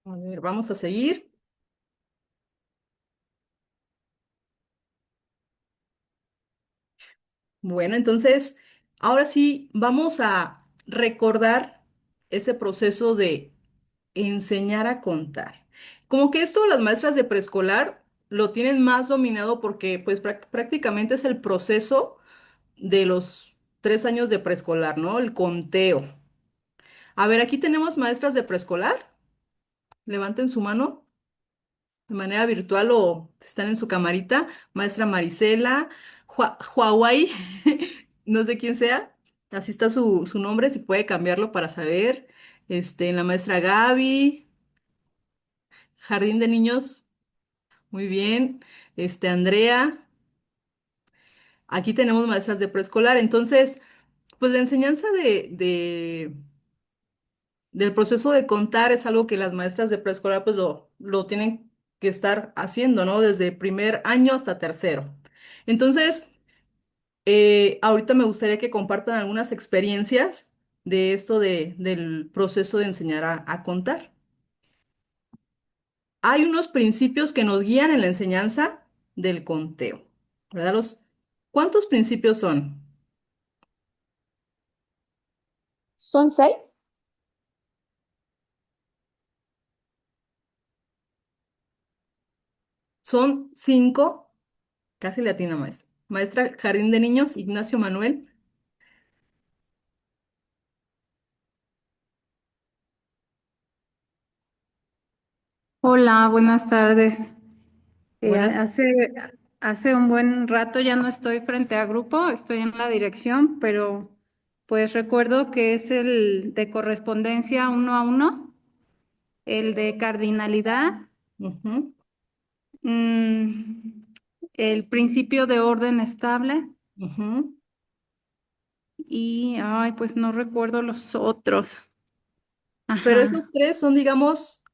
A ver, vamos a seguir. Bueno, entonces, ahora sí, vamos a recordar ese proceso de enseñar a contar. Como que esto las maestras de preescolar lo tienen más dominado porque pues prácticamente es el proceso de los 3 años de preescolar, ¿no? El conteo. A ver, aquí tenemos maestras de preescolar. Levanten su mano de manera virtual o si están en su camarita. Maestra Marisela, Huawei, no sé quién sea. Así está su nombre, si puede cambiarlo para saber. La maestra Gaby, Jardín de Niños, muy bien. Andrea, aquí tenemos maestras de preescolar. Entonces, pues la enseñanza del proceso de contar es algo que las maestras de preescolar pues lo tienen que estar haciendo, ¿no? Desde primer año hasta tercero. Entonces, ahorita me gustaría que compartan algunas experiencias de esto del proceso de enseñar a contar. Hay unos principios que nos guían en la enseñanza del conteo, ¿verdad? ¿Cuántos principios son?
¿Son seis?
Son 5, casi latina maestra. Maestra Jardín de Niños, Ignacio Manuel.
Hola, buenas tardes.
Buenas.
Hace un buen rato ya no estoy frente a grupo, estoy en la dirección, pero pues recuerdo que es el de correspondencia uno a uno, el de cardinalidad,
Ujú,
mm, el principio de orden estable
ujú.
y, ay, pues no recuerdo los otros.
Pero esos
Ajá.
tres son, digamos,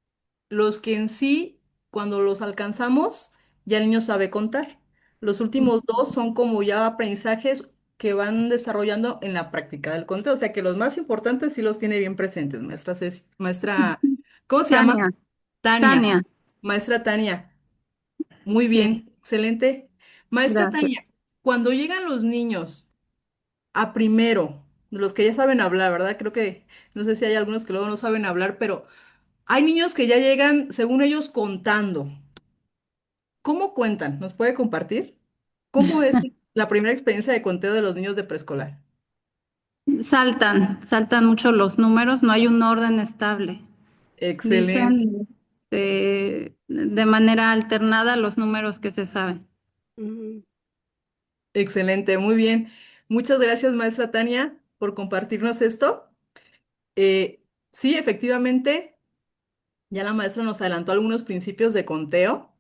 los que en sí, cuando los alcanzamos, ya el niño sabe contar. Los últimos dos son como ya aprendizajes que van desarrollando en la práctica del conteo. O sea que los más importantes sí los tiene bien presentes, maestra Ceci. Maestra, ¿cómo se llama?
Tania,
Tania.
Tania,
Maestra Tania. Muy
sí,
bien, excelente. Maestra
gracias.
Tania, cuando llegan los niños a primero, los que ya saben hablar, ¿verdad? Creo que, no sé si hay algunos que luego no saben hablar, pero hay niños que ya llegan, según ellos, contando. ¿Cómo cuentan? ¿Nos puede compartir? ¿Cómo es la primera experiencia de conteo de los niños de preescolar?
Saltan mucho los números, no hay un orden estable.
Excelente,
Dicen de manera alternada los números que se saben.
Ujú.
excelente, muy bien. Muchas gracias, maestra Tania, por compartirnos esto. Sí, efectivamente, ya la maestra nos adelantó algunos principios de conteo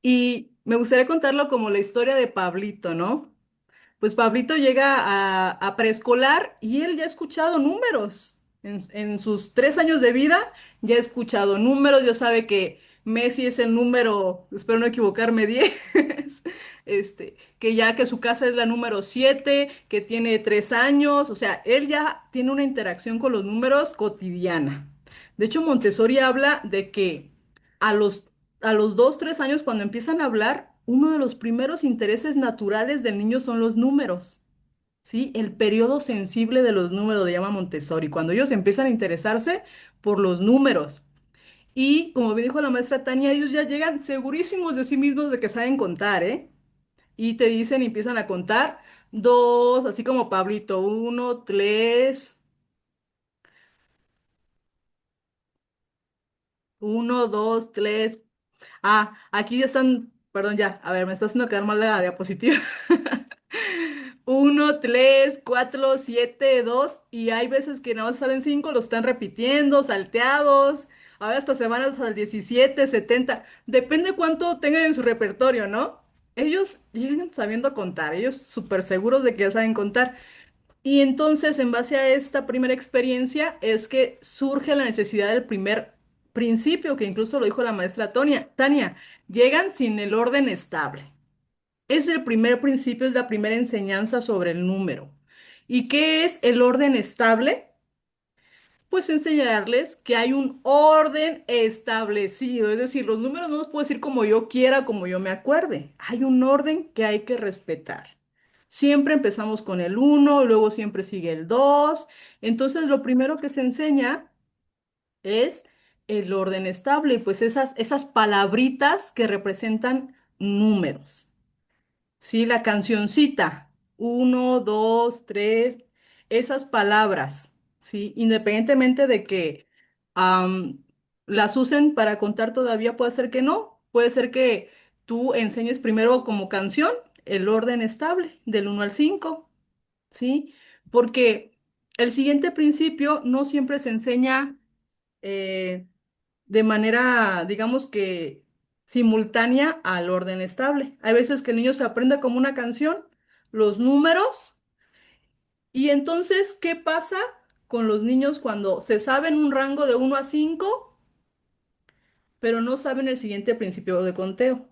y me gustaría contarlo como la historia de Pablito, ¿no? Pues Pablito llega a preescolar y él ya ha escuchado números. En sus 3 años de vida ya ha escuchado números, ya sabe que Messi es el número, espero no equivocarme, 10. que ya que su casa es la número 7, que tiene 3 años, o sea, él ya tiene una interacción con los números cotidiana. De hecho, Montessori habla de que a los, a los 2, 3 años, cuando empiezan a hablar, uno de los primeros intereses naturales del niño son los números. ¿Sí? El periodo sensible de los números le llama Montessori, cuando ellos empiezan a interesarse por los números. Y como bien dijo la maestra Tania, ellos ya llegan segurísimos de sí mismos de que saben contar, ¿eh? Y te dicen y empiezan a contar dos, así como Pablito, uno, tres, uno, dos, tres. Ah, aquí ya están, perdón, ya, a ver, me está haciendo quedar mal la diapositiva. Uno, tres, cuatro, siete, dos, y hay veces que no saben cinco, los están repitiendo, salteados, a ver, hasta se van hasta el 17, 70, depende cuánto tengan en su repertorio, ¿no? Ellos llegan sabiendo contar, ellos súper seguros de que ya saben contar. Y entonces, en base a esta primera experiencia, es que surge la necesidad del primer principio, que incluso lo dijo la maestra Tania, llegan sin el orden estable. Es el primer principio, es la primera enseñanza sobre el número. ¿Y qué es el orden estable? Pues enseñarles que hay un orden establecido, es decir, los números no los puedo decir como yo quiera, como yo me acuerde. Hay un orden que hay que respetar. Siempre empezamos con el uno, luego siempre sigue el 2. Entonces, lo primero que se enseña es el orden estable, y pues esas palabritas que representan números. Sí, la cancioncita, uno, dos, tres, esas palabras, sí, independientemente de que am, las usen para contar todavía, puede ser que no, puede ser que tú enseñes primero como canción el orden estable del 1 al 5, sí, porque el siguiente principio no siempre se enseña eh, de manera, digamos que simultánea al orden estable. Hay veces que el niño se aprende como una canción, los números, y entonces, ¿qué pasa con los niños cuando se saben un rango de 1 a 5, pero no saben el siguiente principio de conteo?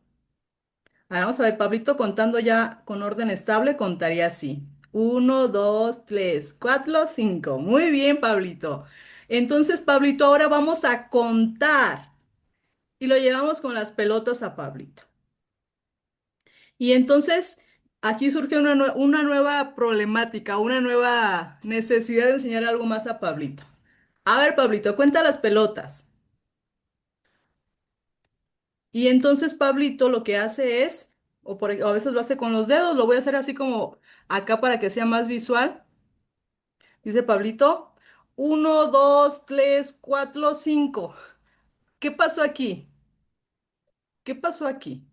Ahora vamos a ver, Pablito contando ya con orden estable, contaría así. Uno, dos, tres, cuatro, cinco. Muy bien, Pablito. Entonces, Pablito, ahora vamos a contar. Y lo llevamos con las pelotas a Pablito. Y entonces aquí surge una nueva problemática, una nueva necesidad de enseñar algo más a Pablito. A ver, Pablito, cuenta las pelotas. Y entonces Pablito lo que hace es, o a veces lo hace con los dedos, lo voy a hacer así como acá para que sea más visual. Dice Pablito, uno, dos, tres, cuatro, cinco. ¿Qué pasó aquí? ¿Qué pasó aquí?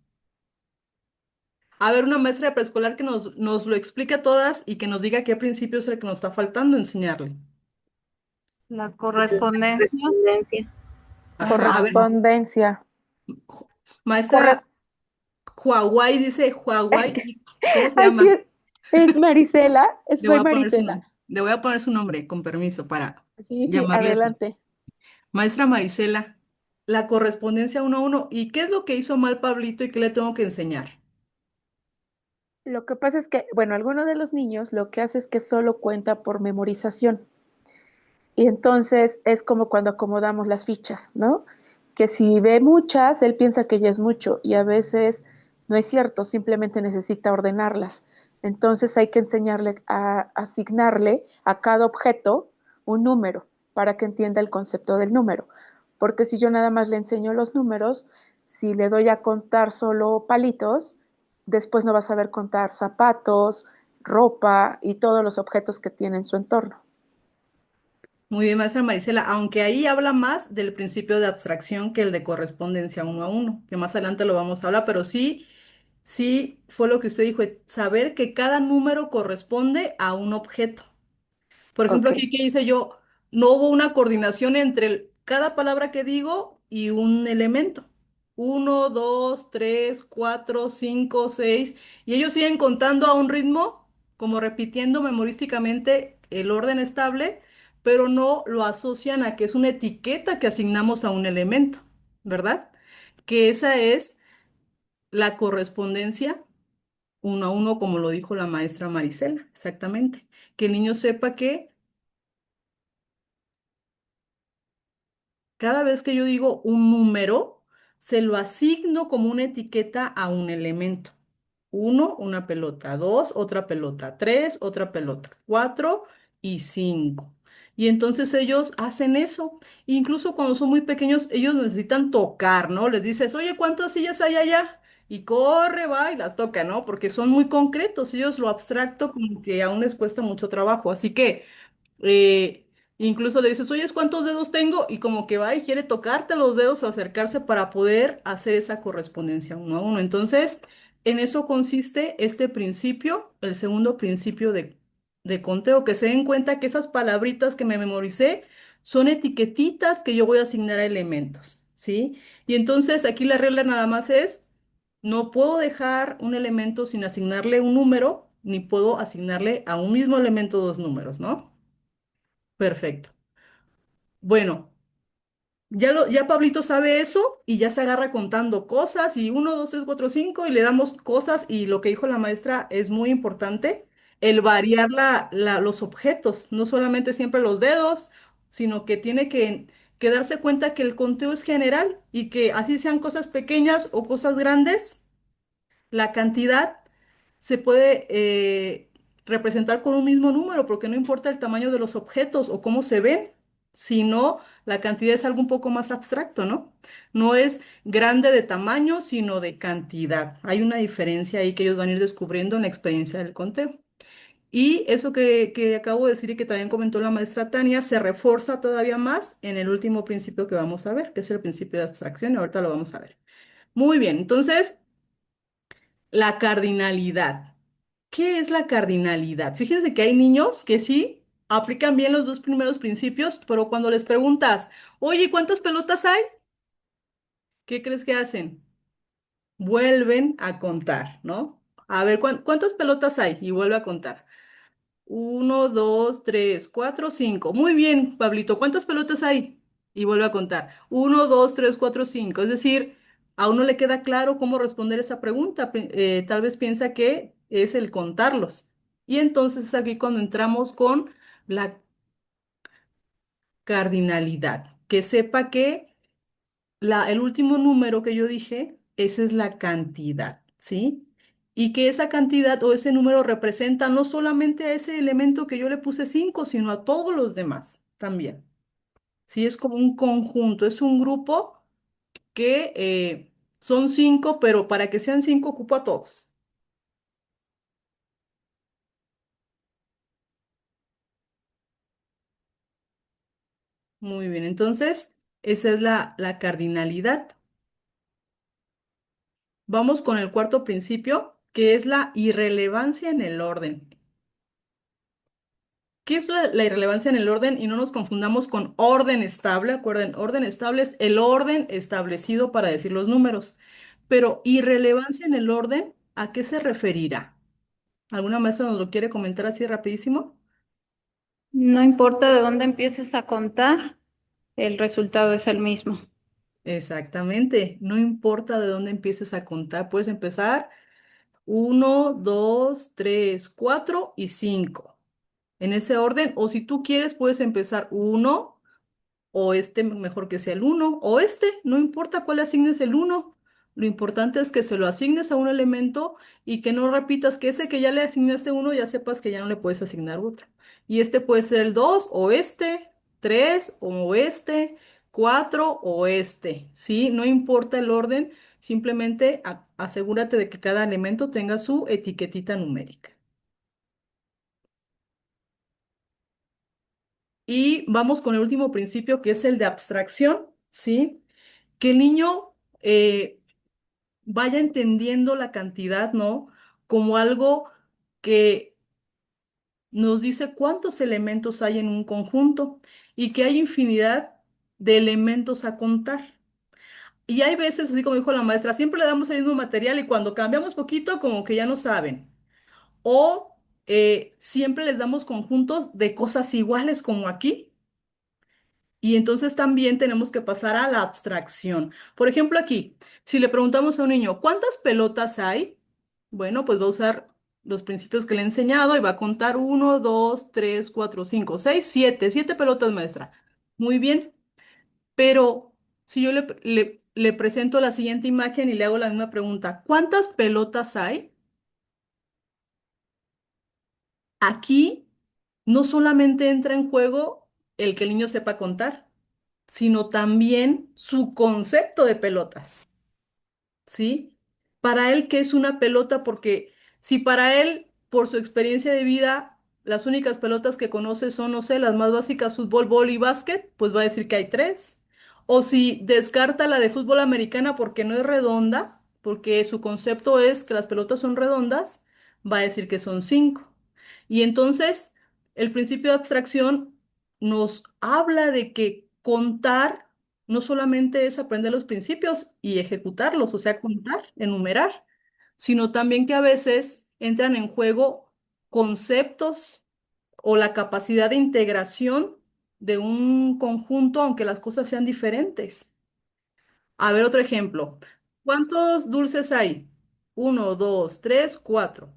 A ver, una maestra de preescolar que nos lo explique a todas y que nos diga qué principio es el que nos está faltando enseñarle.
La
La
correspondencia.
correspondencia.
Ajá, a ver,
Correspondencia.
maestra
Corres-
Huawei dice
es
Huawei,
que
¿y cómo se
así
llama?
es Marisela,
Le voy
soy
a poner su
Marisela.
nombre. Le voy a poner su nombre, con permiso, para
Sí, sí,
llamarle así.
adelante.
Maestra Marisela, la correspondencia 1 a 1. ¿Y qué es lo que hizo mal Pablito y qué le tengo que enseñar?
Lo que pasa es que, bueno, alguno de los niños lo que hace es que solo cuenta por memorización. Y entonces es como cuando acomodamos las fichas, ¿no? Que si ve muchas, él piensa que ya es mucho y a veces no es cierto, simplemente necesita ordenarlas. Entonces hay que enseñarle a asignarle a cada objeto un número para que entienda el concepto del número. Porque si yo nada más le enseño los números, si le doy a contar solo palitos, después no va a saber contar zapatos, ropa y todos los objetos que tiene en su entorno.
Muy bien, maestra Marisela, aunque ahí habla más del principio de abstracción que el de correspondencia 1 a 1, que más adelante lo vamos a hablar, pero sí. Sí, fue lo que usted dijo, saber que cada número corresponde a un objeto. Por ejemplo,
Ok.
aquí que hice yo, no hubo una coordinación entre cada palabra que digo y un elemento. Uno, dos, tres, cuatro, cinco, seis. Y ellos siguen contando a un ritmo, como repitiendo memorísticamente el orden estable, pero no lo asocian a que es una etiqueta que asignamos a un elemento, ¿verdad? Que esa es la correspondencia uno a uno, como lo dijo la maestra Marisela, exactamente. Que el niño sepa que cada vez que yo digo un número, se lo asigno como una etiqueta a un elemento. Uno, una pelota. Dos, otra pelota. Tres, otra pelota. Cuatro y cinco. Y entonces ellos hacen eso. Incluso cuando son muy pequeños, ellos necesitan tocar, ¿no? Les dices, oye, ¿cuántas sillas hay allá? Y corre, va y las toca, ¿no? Porque son muy concretos. Ellos lo abstracto como que aún les cuesta mucho trabajo. Así que eh, incluso le dices, oye, ¿cuántos dedos tengo? Y como que va y quiere tocarte los dedos o acercarse para poder hacer esa correspondencia uno a uno. Entonces, en eso consiste este principio, el segundo principio de conteo, que se den cuenta que esas palabritas que me memoricé son etiquetitas que yo voy a asignar a elementos, ¿sí? Y entonces aquí la regla nada más es, no puedo dejar un elemento sin asignarle un número, ni puedo asignarle a un mismo elemento dos números, ¿no? Perfecto. Bueno, ya Pablito sabe eso y ya se agarra contando cosas y uno, dos, tres, cuatro, cinco y le damos cosas y lo que dijo la maestra es muy importante, el variar los objetos, no solamente siempre los dedos, sino que tiene que darse cuenta que el conteo es general y que así sean cosas pequeñas o cosas grandes, la cantidad se puede representar con un mismo número, porque no importa el tamaño de los objetos o cómo se ven, sino la cantidad es algo un poco más abstracto, ¿no? No es grande de tamaño, sino de cantidad. Hay una diferencia ahí que ellos van a ir descubriendo en la experiencia del conteo. Y eso que acabo de decir y que también comentó la maestra Tania, se refuerza todavía más en el último principio que vamos a ver, que es el principio de abstracción, y ahorita lo vamos a ver. Muy bien, entonces... La cardinalidad. ¿Qué es la cardinalidad? Fíjense que hay niños que sí aplican bien los dos primeros principios, pero cuando les preguntas, oye, ¿cuántas pelotas hay? ¿Qué crees que hacen? Vuelven a contar, ¿no? A ver, ¿cuántas pelotas hay? Y vuelve a contar. Uno, dos, tres, cuatro, cinco. Muy bien, Pablito. ¿Cuántas pelotas hay? Y vuelve a contar. Uno, dos, tres, cuatro, cinco. Es decir, a uno le queda claro cómo responder esa pregunta. Tal vez piensa que es el contarlos. Y entonces es aquí cuando entramos con la cardinalidad. Que sepa que el último número que yo dije, esa es la cantidad, ¿sí? Y que esa cantidad o ese número representa no solamente a ese elemento que yo le puse 5, sino a todos los demás también. Sí, es como un conjunto, es un grupo que son 5, pero para que sean 5 ocupo a todos. Muy bien, entonces esa es la cardinalidad. Vamos con el cuarto principio, que es la irrelevancia en el orden. ¿Qué es la irrelevancia en el orden? Y no nos confundamos con orden estable. Acuerden, orden estable es el orden establecido para decir los números. Pero irrelevancia en el orden, ¿a qué se referirá? ¿Alguna maestra nos lo quiere comentar así rapidísimo?
No importa de dónde empieces a contar, el resultado es el mismo.
Exactamente. No importa de dónde empieces a contar. Puedes empezar uno, dos, tres, cuatro y cinco. En ese orden. O si tú quieres, puedes empezar uno. O este mejor que sea el uno o este, no importa cuál asignes el uno. Lo importante es que se lo asignes a un elemento y que no repitas que ese que ya le asignaste uno, ya sepas que ya no le puedes asignar otro. Y este puede ser el 2 o este, 3 o este, 4 o este, ¿sí? No importa el orden, simplemente asegúrate de que cada elemento tenga su etiquetita numérica. Y vamos con el último principio, que es el de abstracción, ¿sí? Que el niño vaya entendiendo la cantidad, ¿no? Como algo que nos dice cuántos elementos hay en un conjunto y que hay infinidad de elementos a contar. Y hay veces, así como dijo la maestra, siempre le damos el mismo material y cuando cambiamos poquito, como que ya no saben. O siempre les damos conjuntos de cosas iguales como aquí. Y entonces también tenemos que pasar a la abstracción. Por ejemplo, aquí, si le preguntamos a un niño, ¿cuántas pelotas hay? Bueno, pues va a usar los principios que le he enseñado y va a contar uno, dos, tres, cuatro, cinco, seis, siete. Siete pelotas, maestra. Muy bien, pero si yo le presento la siguiente imagen y le hago la misma pregunta, ¿cuántas pelotas hay? Aquí no solamente entra en juego el que el niño sepa contar, sino también su concepto de pelotas. ¿Sí? Para él, ¿qué es una pelota? Porque si para él, por su experiencia de vida, las únicas pelotas que conoce son, no sé, las más básicas, fútbol, vóley y básquet, pues va a decir que hay tres. O si descarta la de fútbol americana porque no es redonda, porque su concepto es que las pelotas son redondas, va a decir que son cinco. Y entonces, el principio de abstracción nos habla de que contar no solamente es aprender los principios y ejecutarlos, o sea, contar, enumerar, sino también que a veces entran en juego conceptos o la capacidad de integración de un conjunto, aunque las cosas sean diferentes. A ver, otro ejemplo. ¿Cuántos dulces hay? Uno, dos, tres, cuatro.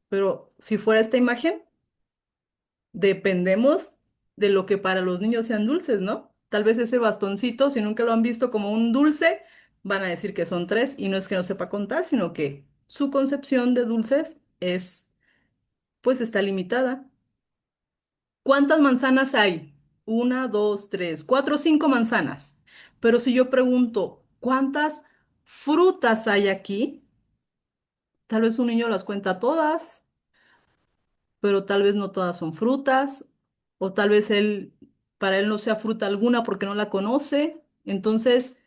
Pero si fuera esta imagen, dependemos de lo que para los niños sean dulces, ¿no? Tal vez ese bastoncito, si nunca lo han visto como un dulce, van a decir que son tres y no es que no sepa contar, sino que su concepción de dulces es, pues está limitada. ¿Cuántas manzanas hay? Una, dos, tres, cuatro, cinco manzanas. Pero si yo pregunto, ¿cuántas frutas hay aquí? Tal vez un niño las cuenta todas, pero tal vez no todas son frutas, o tal vez para él no sea fruta alguna porque no la conoce. Entonces,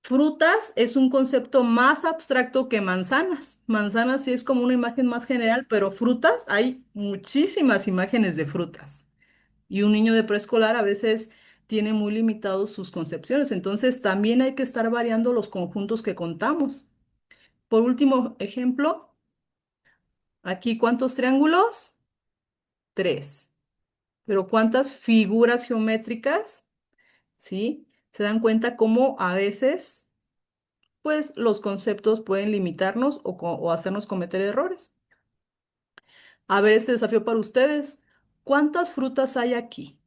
frutas es un concepto más abstracto que manzanas. Manzanas sí es como una imagen más general, pero frutas hay muchísimas imágenes de frutas. Y un niño de preescolar a veces tiene muy limitados sus concepciones. Entonces, también hay que estar variando los conjuntos que contamos. Por último ejemplo, aquí, ¿cuántos triángulos? Tres. Pero ¿cuántas figuras geométricas? ¿Sí? Se dan cuenta cómo a veces, pues, los conceptos pueden limitarnos o hacernos cometer errores. A ver, este desafío para ustedes. ¿Cuántas frutas hay aquí?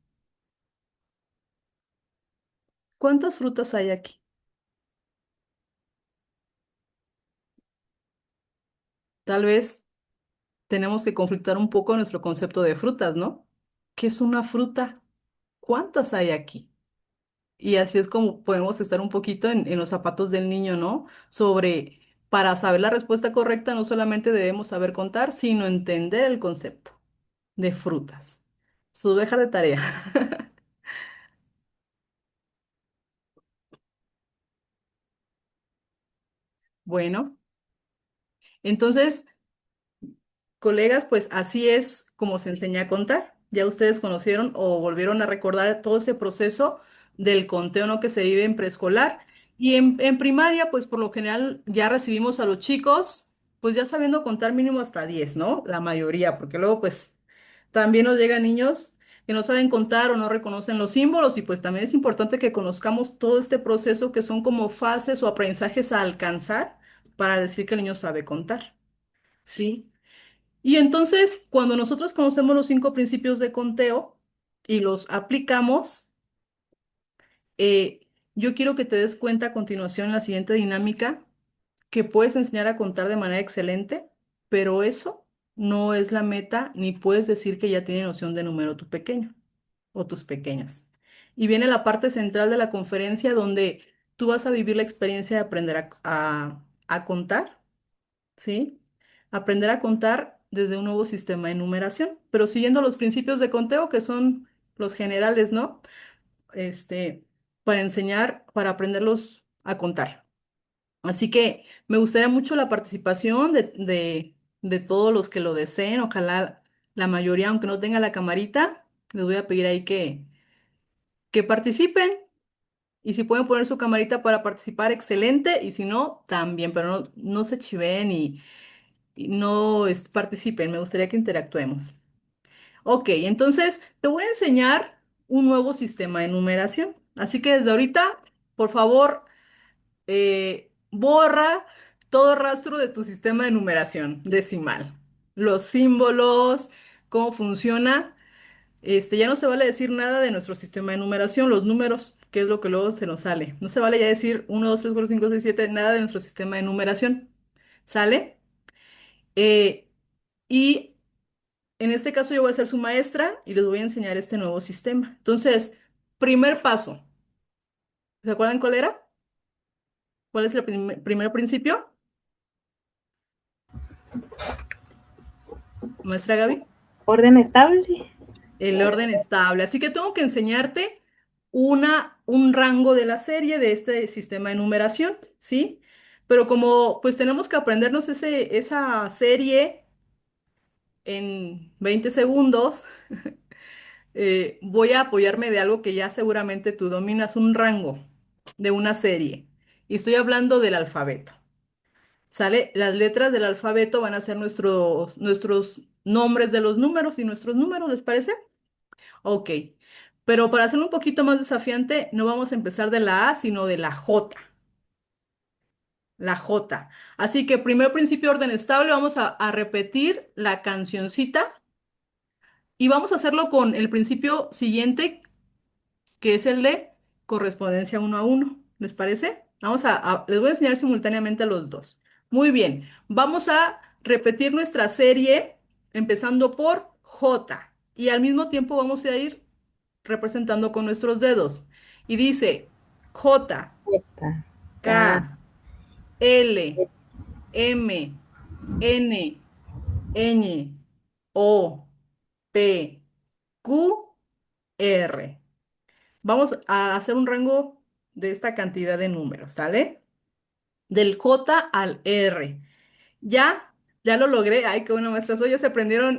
¿Cuántas frutas hay aquí? Tal vez tenemos que conflictar un poco nuestro concepto de frutas, ¿no? ¿Qué es una fruta? ¿Cuántas hay aquí? Y así es como podemos estar un poquito en los zapatos del niño, ¿no? Sobre, para saber la respuesta correcta, no solamente debemos saber contar, sino entender el concepto de frutas. Su dejar de tarea. Bueno, entonces, colegas, pues así es como se enseña a contar. Ya ustedes conocieron o volvieron a recordar todo ese proceso del conteo, ¿no? Que se vive en preescolar. Y en primaria, pues por lo general ya recibimos a los chicos, pues ya sabiendo contar mínimo hasta 10, ¿no? La mayoría, porque luego pues también nos llegan niños que no saben contar o no reconocen los símbolos y pues también es importante que conozcamos todo este proceso que son como fases o aprendizajes a alcanzar para decir que el niño sabe contar, ¿sí? Y entonces, cuando nosotros conocemos los cinco principios de conteo y los aplicamos, eh, yo quiero que te des cuenta a continuación en la siguiente dinámica que puedes enseñar a contar de manera excelente, pero eso no es la meta, ni puedes decir que ya tiene noción de número tu pequeño o tus pequeños. Y viene la parte central de la conferencia donde tú vas a vivir la experiencia de aprender a contar, ¿sí? Aprender a contar desde un nuevo sistema de numeración, pero siguiendo los principios de conteo que son los generales, ¿no? Este, para enseñar, para aprenderlos a contar. Así que me gustaría mucho la participación de todos los que lo deseen. Ojalá la mayoría, aunque no tenga la camarita, les voy a pedir ahí que participen. Y si pueden poner su camarita para participar, excelente. Y si no, también, pero no se chiven y no participen. Me gustaría que interactuemos. Ok, entonces te voy a enseñar un nuevo sistema de numeración. Así que desde ahorita, por favor, borra todo rastro de tu sistema de numeración decimal. Los símbolos, cómo funciona. Ya no se vale decir nada de nuestro sistema de numeración, los números, que es lo que luego se nos sale. No se vale ya decir 1, 2, 3, 4, 5, 6, 7, nada de nuestro sistema de numeración. ¿Sale? Eh, y en este caso yo voy a ser su maestra y les voy a enseñar este nuevo sistema. Entonces, primer paso. ¿Se acuerdan cuál era? ¿Cuál es el primer principio? Maestra Gaby.
Orden estable.
El orden estable. Así que tengo que enseñarte un rango de la serie de este sistema de numeración, ¿sí? Pero como pues tenemos que aprendernos esa serie en 20 segundos, voy a apoyarme de algo que ya seguramente tú dominas, un rango de una serie. Y estoy hablando del alfabeto. ¿Sale? Las letras del alfabeto van a ser nuestros nombres de los números y nuestros números, ¿les parece? Ok, pero para hacerlo un poquito más desafiante, no vamos a empezar de la A, sino de la J, la J. Así que primer principio orden estable, vamos a repetir la cancioncita y vamos a hacerlo con el principio siguiente, que es el de correspondencia uno a uno. ¿Les parece? Les voy a enseñar simultáneamente a los dos. Muy bien, vamos a repetir nuestra serie empezando por J y al mismo tiempo vamos a ir representando con nuestros dedos. Y dice J,
Esta, K,
K, L, M, N, Ñ, O, P, Q, R. Vamos a hacer un rango de esta cantidad de números, ¿sale? Del J al R. Ya lo logré. Ay, qué buena maestra soy. Ya se aprendieron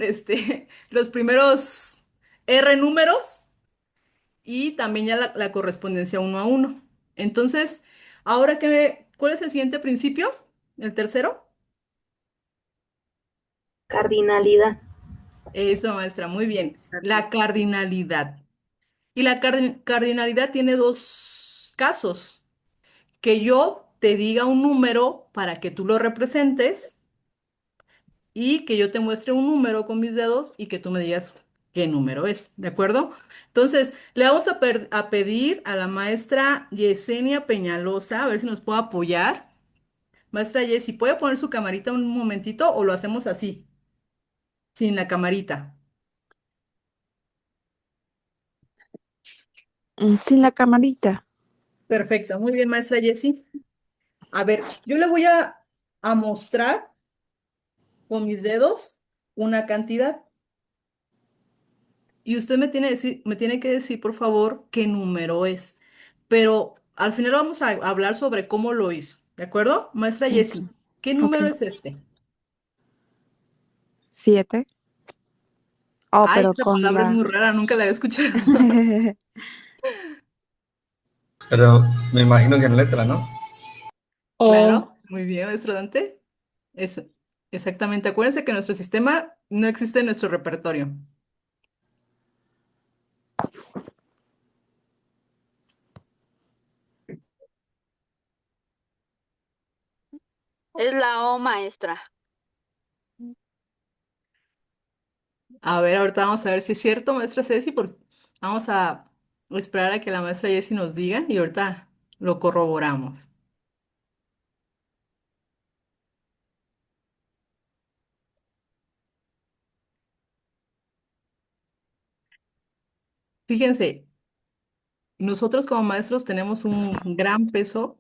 los primeros R números y también ya la correspondencia uno a uno. Entonces, ahora ¿cuál es el siguiente principio? ¿El tercero?
cardinalidad.
Eso, maestra, muy bien. La cardinalidad. Y la cardinalidad tiene dos casos. Que yo te diga un número para que tú lo representes y que yo te muestre un número con mis dedos y que tú me digas qué número es, ¿de acuerdo? Entonces, le vamos a pedir a la maestra Yesenia Peñalosa, a ver si nos puede apoyar. Maestra Yesi, ¿puede poner su camarita un momentito o lo hacemos así, sin la camarita?
Sin la camarita.
Perfecto, muy bien, maestra Yesi. A ver, yo le voy a mostrar con mis dedos una cantidad. Y usted me tiene que decir, por favor, qué número es. Pero al final vamos a hablar sobre cómo lo hizo. ¿De acuerdo? Maestra
Ok,
Jessie, ¿qué
ok.
número es este?
7. Oh,
Ay,
pero
esa
con
palabra es
la...
muy rara, nunca la había escuchado.
Pero me imagino que en letra, ¿no?
O
Claro, muy bien, maestro Dante. Es, exactamente. Acuérdense que nuestro sistema no existe en nuestro repertorio.
Es la O, maestra.
A ver, ahorita vamos a ver si es cierto, maestra Ceci, porque vamos a esperar a que la maestra Jessie nos diga y ahorita lo corroboramos. Fíjense, nosotros como maestros tenemos un gran peso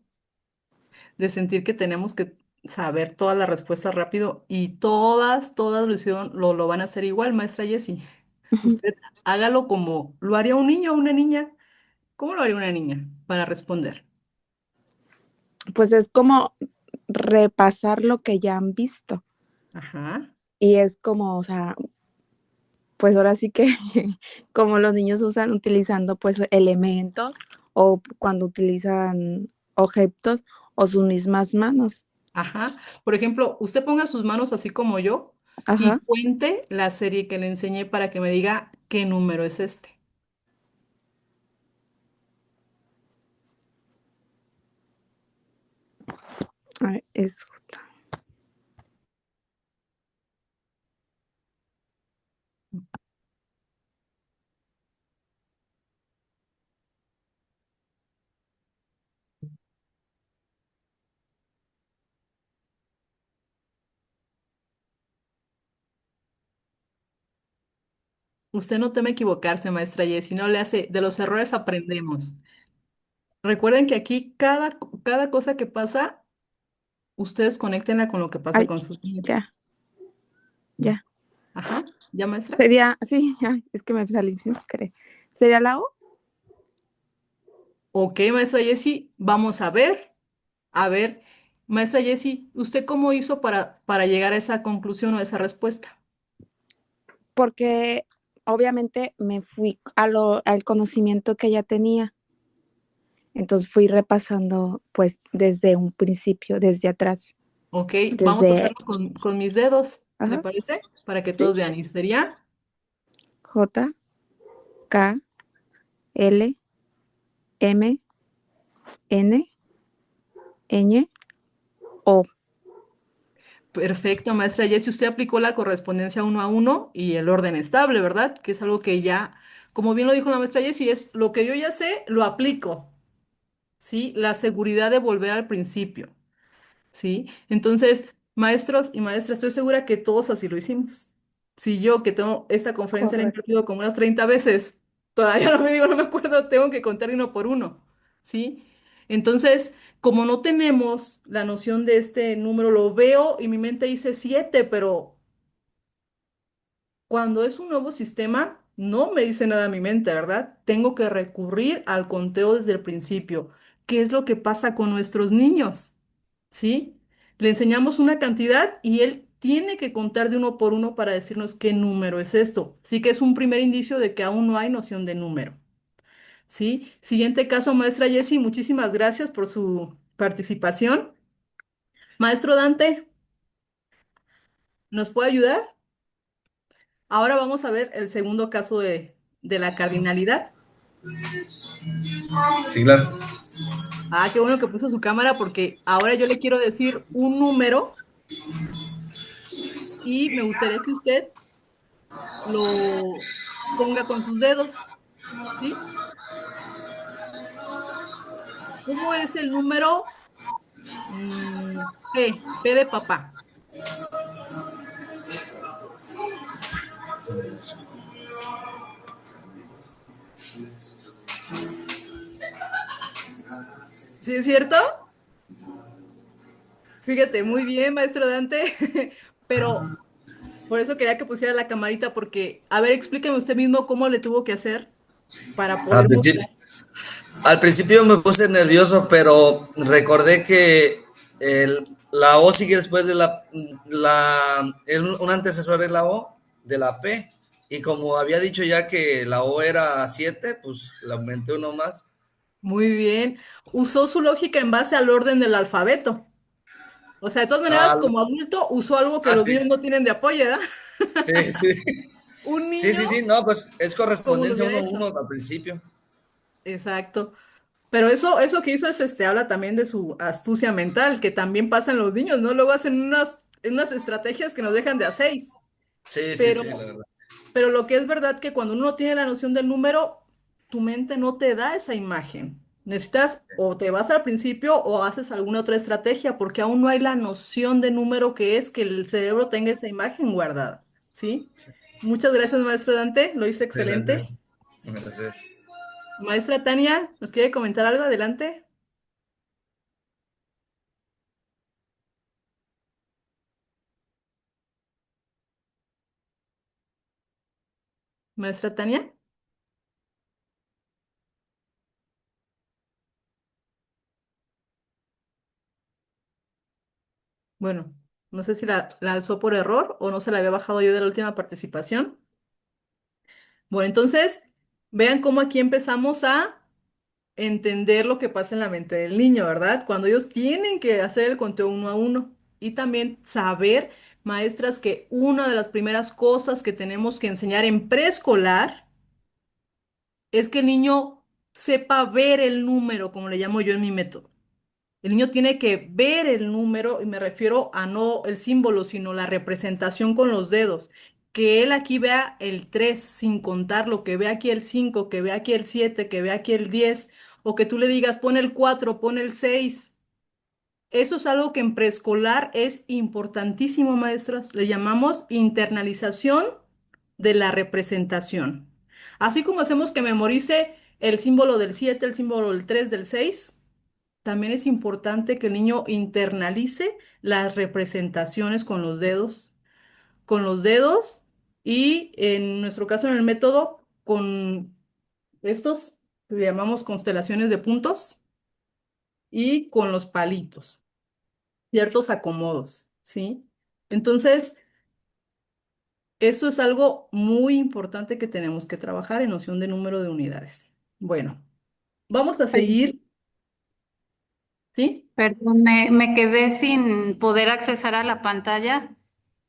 de sentir que tenemos que saber todas las respuestas rápido y todas lo van a hacer igual, maestra Jessie. Usted hágalo como lo haría un niño o una niña. ¿Cómo lo haría una niña para responder?
Pues es como repasar lo que ya han visto.
Ajá,
Y es como, o sea, pues ahora sí que como los niños utilizando pues elementos o cuando utilizan objetos o sus mismas manos.
ajá. Por ejemplo, usted ponga sus manos así como yo y
Ajá.
cuente la serie que le enseñé para que me diga qué número es este.
A ver, es
Usted no teme equivocarse, maestra Jessie, no le hace, de los errores aprendemos. Recuerden que aquí cada cosa que pasa, ustedes conéctenla con lo que pasa
Ay,
con sus niños.
ya, ya.
Ajá, ¿ya, maestra?
Sería, sí, ya, es que me salí sin querer. ¿Sería la O?
Ok, maestra Jessie, vamos a ver. A ver, maestra Jessie, ¿usted cómo hizo para llegar a esa conclusión o a esa respuesta?
Porque obviamente me fui al conocimiento que ya tenía. Entonces fui repasando pues desde un principio, desde atrás,
Ok, vamos a
desde,
hacerlo con mis dedos, ¿le
ajá,
parece? Para que
sí,
todos vean. Y sería,
J, K, L, M, N, Ñ, O.
perfecto, maestra Jessie, usted aplicó la correspondencia uno a uno y el orden estable, ¿verdad? Que es algo que ya, como bien lo dijo la maestra Jessie, es lo que yo ya sé, lo aplico, ¿sí? La seguridad de volver al principio. ¿Sí? Entonces, maestros y maestras, estoy segura que todos así lo hicimos. Si yo que tengo esta conferencia la he
Correcto.
impartido como unas 30 veces, todavía no me digo, no me acuerdo, tengo que contar de uno por uno, ¿sí? Entonces, como no tenemos la noción de este número, lo veo y mi mente dice 7, pero cuando es un nuevo sistema, no me dice nada mi mente, ¿verdad? Tengo que recurrir al conteo desde el principio. ¿Qué es lo que pasa con nuestros niños? ¿Sí? Le enseñamos una cantidad y él tiene que contar de uno por uno para decirnos qué número es esto. Sí que es un primer indicio de que aún no hay noción de número. ¿Sí? Siguiente caso, maestra Jessie, muchísimas gracias por su participación. Maestro Dante, ¿nos puede ayudar? Ahora vamos a ver el segundo caso de la cardinalidad.
Sí, claro.
Ah, qué bueno que puso su cámara porque ahora yo le quiero decir un número y me gustaría que usted lo ponga con sus dedos, ¿sí? ¿Cómo es el número P de papá? ¿Sí es cierto? Fíjate, muy bien, maestro Dante, pero por eso quería que pusiera la camarita porque, a ver, explíqueme usted mismo cómo le tuvo que hacer para
Al
poder
principio,
mostrar.
al principio me puse nervioso, pero recordé que la O sigue después de un antecesor es la O de la P. Y como había dicho ya que la O era 7, pues le aumenté uno más.
Muy bien. Usó su lógica en base al orden del alfabeto. O sea, de todas maneras,
Al,
como adulto, usó algo que los
sí,
niños no tienen de apoyo, ¿verdad?
sí, sí.
Un
Sí,
niño,
sí, sí, no, pues es
¿cómo lo
correspondencia
hubiera
uno a
hecho?
uno al principio.
Exacto. Pero eso que hizo es, habla también de su astucia mental, que también pasa en los niños, ¿no? Luego hacen unas estrategias que nos dejan de a seis.
Sí, sí,
Pero,
sí, la verdad.
pero lo que es verdad que cuando uno no tiene la noción del número, tu mente no te da esa imagen. Necesitas o te vas al principio o haces alguna otra estrategia, porque aún no hay la noción de número que es que el cerebro tenga esa imagen guardada, ¿sí? Muchas gracias, maestro Dante, lo hice
Gracias.
excelente.
Gracias.
Maestra Tania, ¿nos quiere comentar algo? Adelante. Maestra Tania. Bueno, no sé si la alzó por error o no se la había bajado yo de la última participación. Bueno, entonces, vean cómo aquí empezamos a entender lo que pasa en la mente del niño, ¿verdad? Cuando ellos tienen que hacer el conteo uno a uno y también saber, maestras, que una de las primeras cosas que tenemos que enseñar en preescolar es que el niño sepa ver el número, como le llamo yo en mi método. El niño tiene que ver el número, y me refiero a no el símbolo, sino la representación con los dedos. Que él aquí vea el 3 sin contarlo, que vea aquí el 5, que vea aquí el 7, que vea aquí el 10, o que tú le digas, pon el 4, pon el 6. Eso es algo que en preescolar es importantísimo, maestras. Le llamamos internalización de la representación. Así como hacemos que memorice el símbolo del 7, el símbolo del 3, del 6, también es importante que el niño internalice las representaciones con los dedos y en nuestro caso en el método con estos que llamamos constelaciones de puntos y con los palitos, ciertos acomodos, ¿sí? Entonces, eso es algo muy importante que tenemos que trabajar en noción de número de unidades. Bueno, vamos a seguir, ¿sí?
Perdón, me quedé sin poder accesar a la pantalla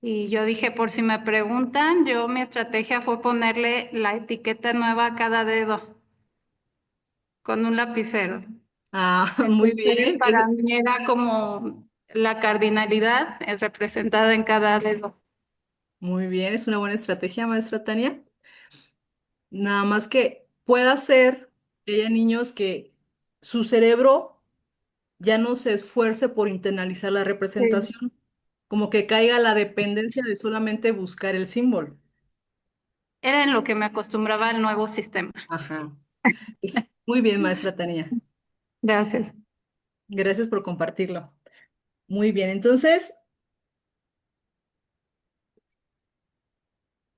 y yo dije, por si me preguntan, mi estrategia fue ponerle la etiqueta nueva a cada dedo con un lapicero.
Ah, muy
Entonces,
bien.
para mí era como la cardinalidad es representada en cada dedo.
Muy bien, es una buena estrategia, maestra Tania. Nada más que pueda ser que haya niños que su cerebro ya no se esfuerce por internalizar la
Sí.
representación, como que caiga la dependencia de solamente buscar el símbolo.
Era en lo que me acostumbraba al nuevo sistema.
Ajá. Muy bien, maestra Tania.
Gracias.
Gracias por compartirlo. Muy bien, entonces,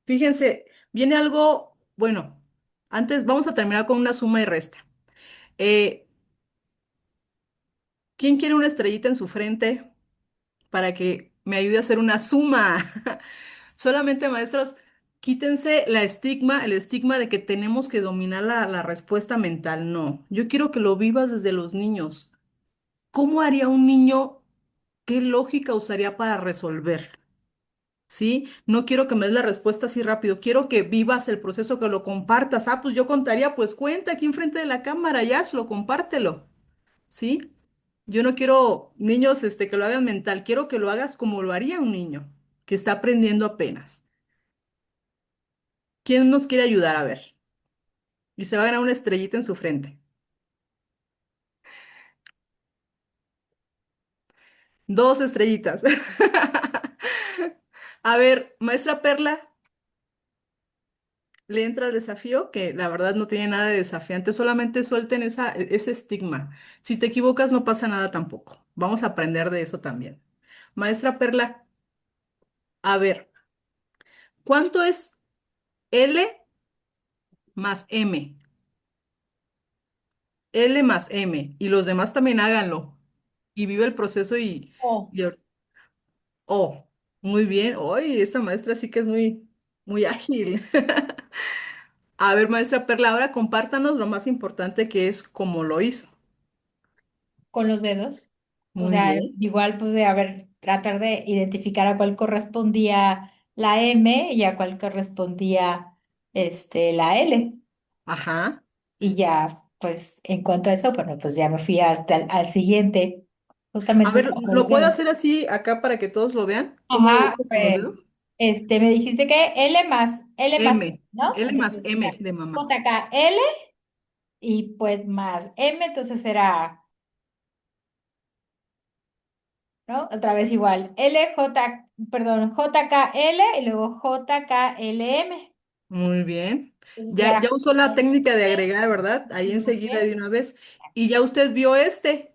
fíjense, viene algo, bueno, antes vamos a terminar con una suma y resta. Eh, ¿Quién quiere una estrellita en su frente para que me ayude a hacer una suma? Solamente, maestros, quítense el estigma de que tenemos que dominar la respuesta mental. No, yo quiero que lo vivas desde los niños. ¿Cómo haría un niño? ¿Qué lógica usaría para resolver? ¿Sí? No quiero que me des la respuesta así rápido, quiero que vivas el proceso, que lo compartas. Ah, pues yo contaría, pues cuenta aquí enfrente de la cámara, ya, hazlo, compártelo. ¿Sí? Yo no quiero niños que lo hagan mental, quiero que lo hagas como lo haría un niño que está aprendiendo apenas. ¿Quién nos quiere ayudar? A ver. Y se va a ganar una estrellita en su frente. Dos estrellitas. A ver, maestra Perla, le entra el desafío, que la verdad no tiene nada de desafiante, solamente suelten ese estigma. Si te equivocas, no pasa nada tampoco. Vamos a aprender de eso también. Maestra Perla, a ver, ¿cuánto es L más M? L más M. Y los demás también háganlo. Y vive el proceso
Oh,
y oh, muy bien. Hoy esta maestra sí que es muy, muy ágil. A ver, maestra Perla, ahora compártanos lo más importante que es cómo lo hizo.
con los dedos. O
Muy
sea,
bien.
igual pude haber, tratar de identificar a cuál correspondía la M y a cuál correspondía la L.
Ajá.
Y ya, pues, en cuanto a eso, bueno, pues ya me fui hasta al siguiente,
A
justamente
ver,
con los
¿lo puedo
dedos.
hacer así acá para que todos lo vean? ¿Cómo lo
Ajá,
hizo con los dedos?
me dijiste que L más,
M.
¿no?
L más
Entonces
M
era
de mamá.
JKL y pues más M, entonces era, ¿no? Otra vez igual, perdón, JKL y luego JKLM.
Muy bien.
Entonces ya
Ya
era
usó la técnica de
JKLM
agregar, ¿verdad? Ahí
y luego
enseguida
M.
de una vez. Y ya usted vio este.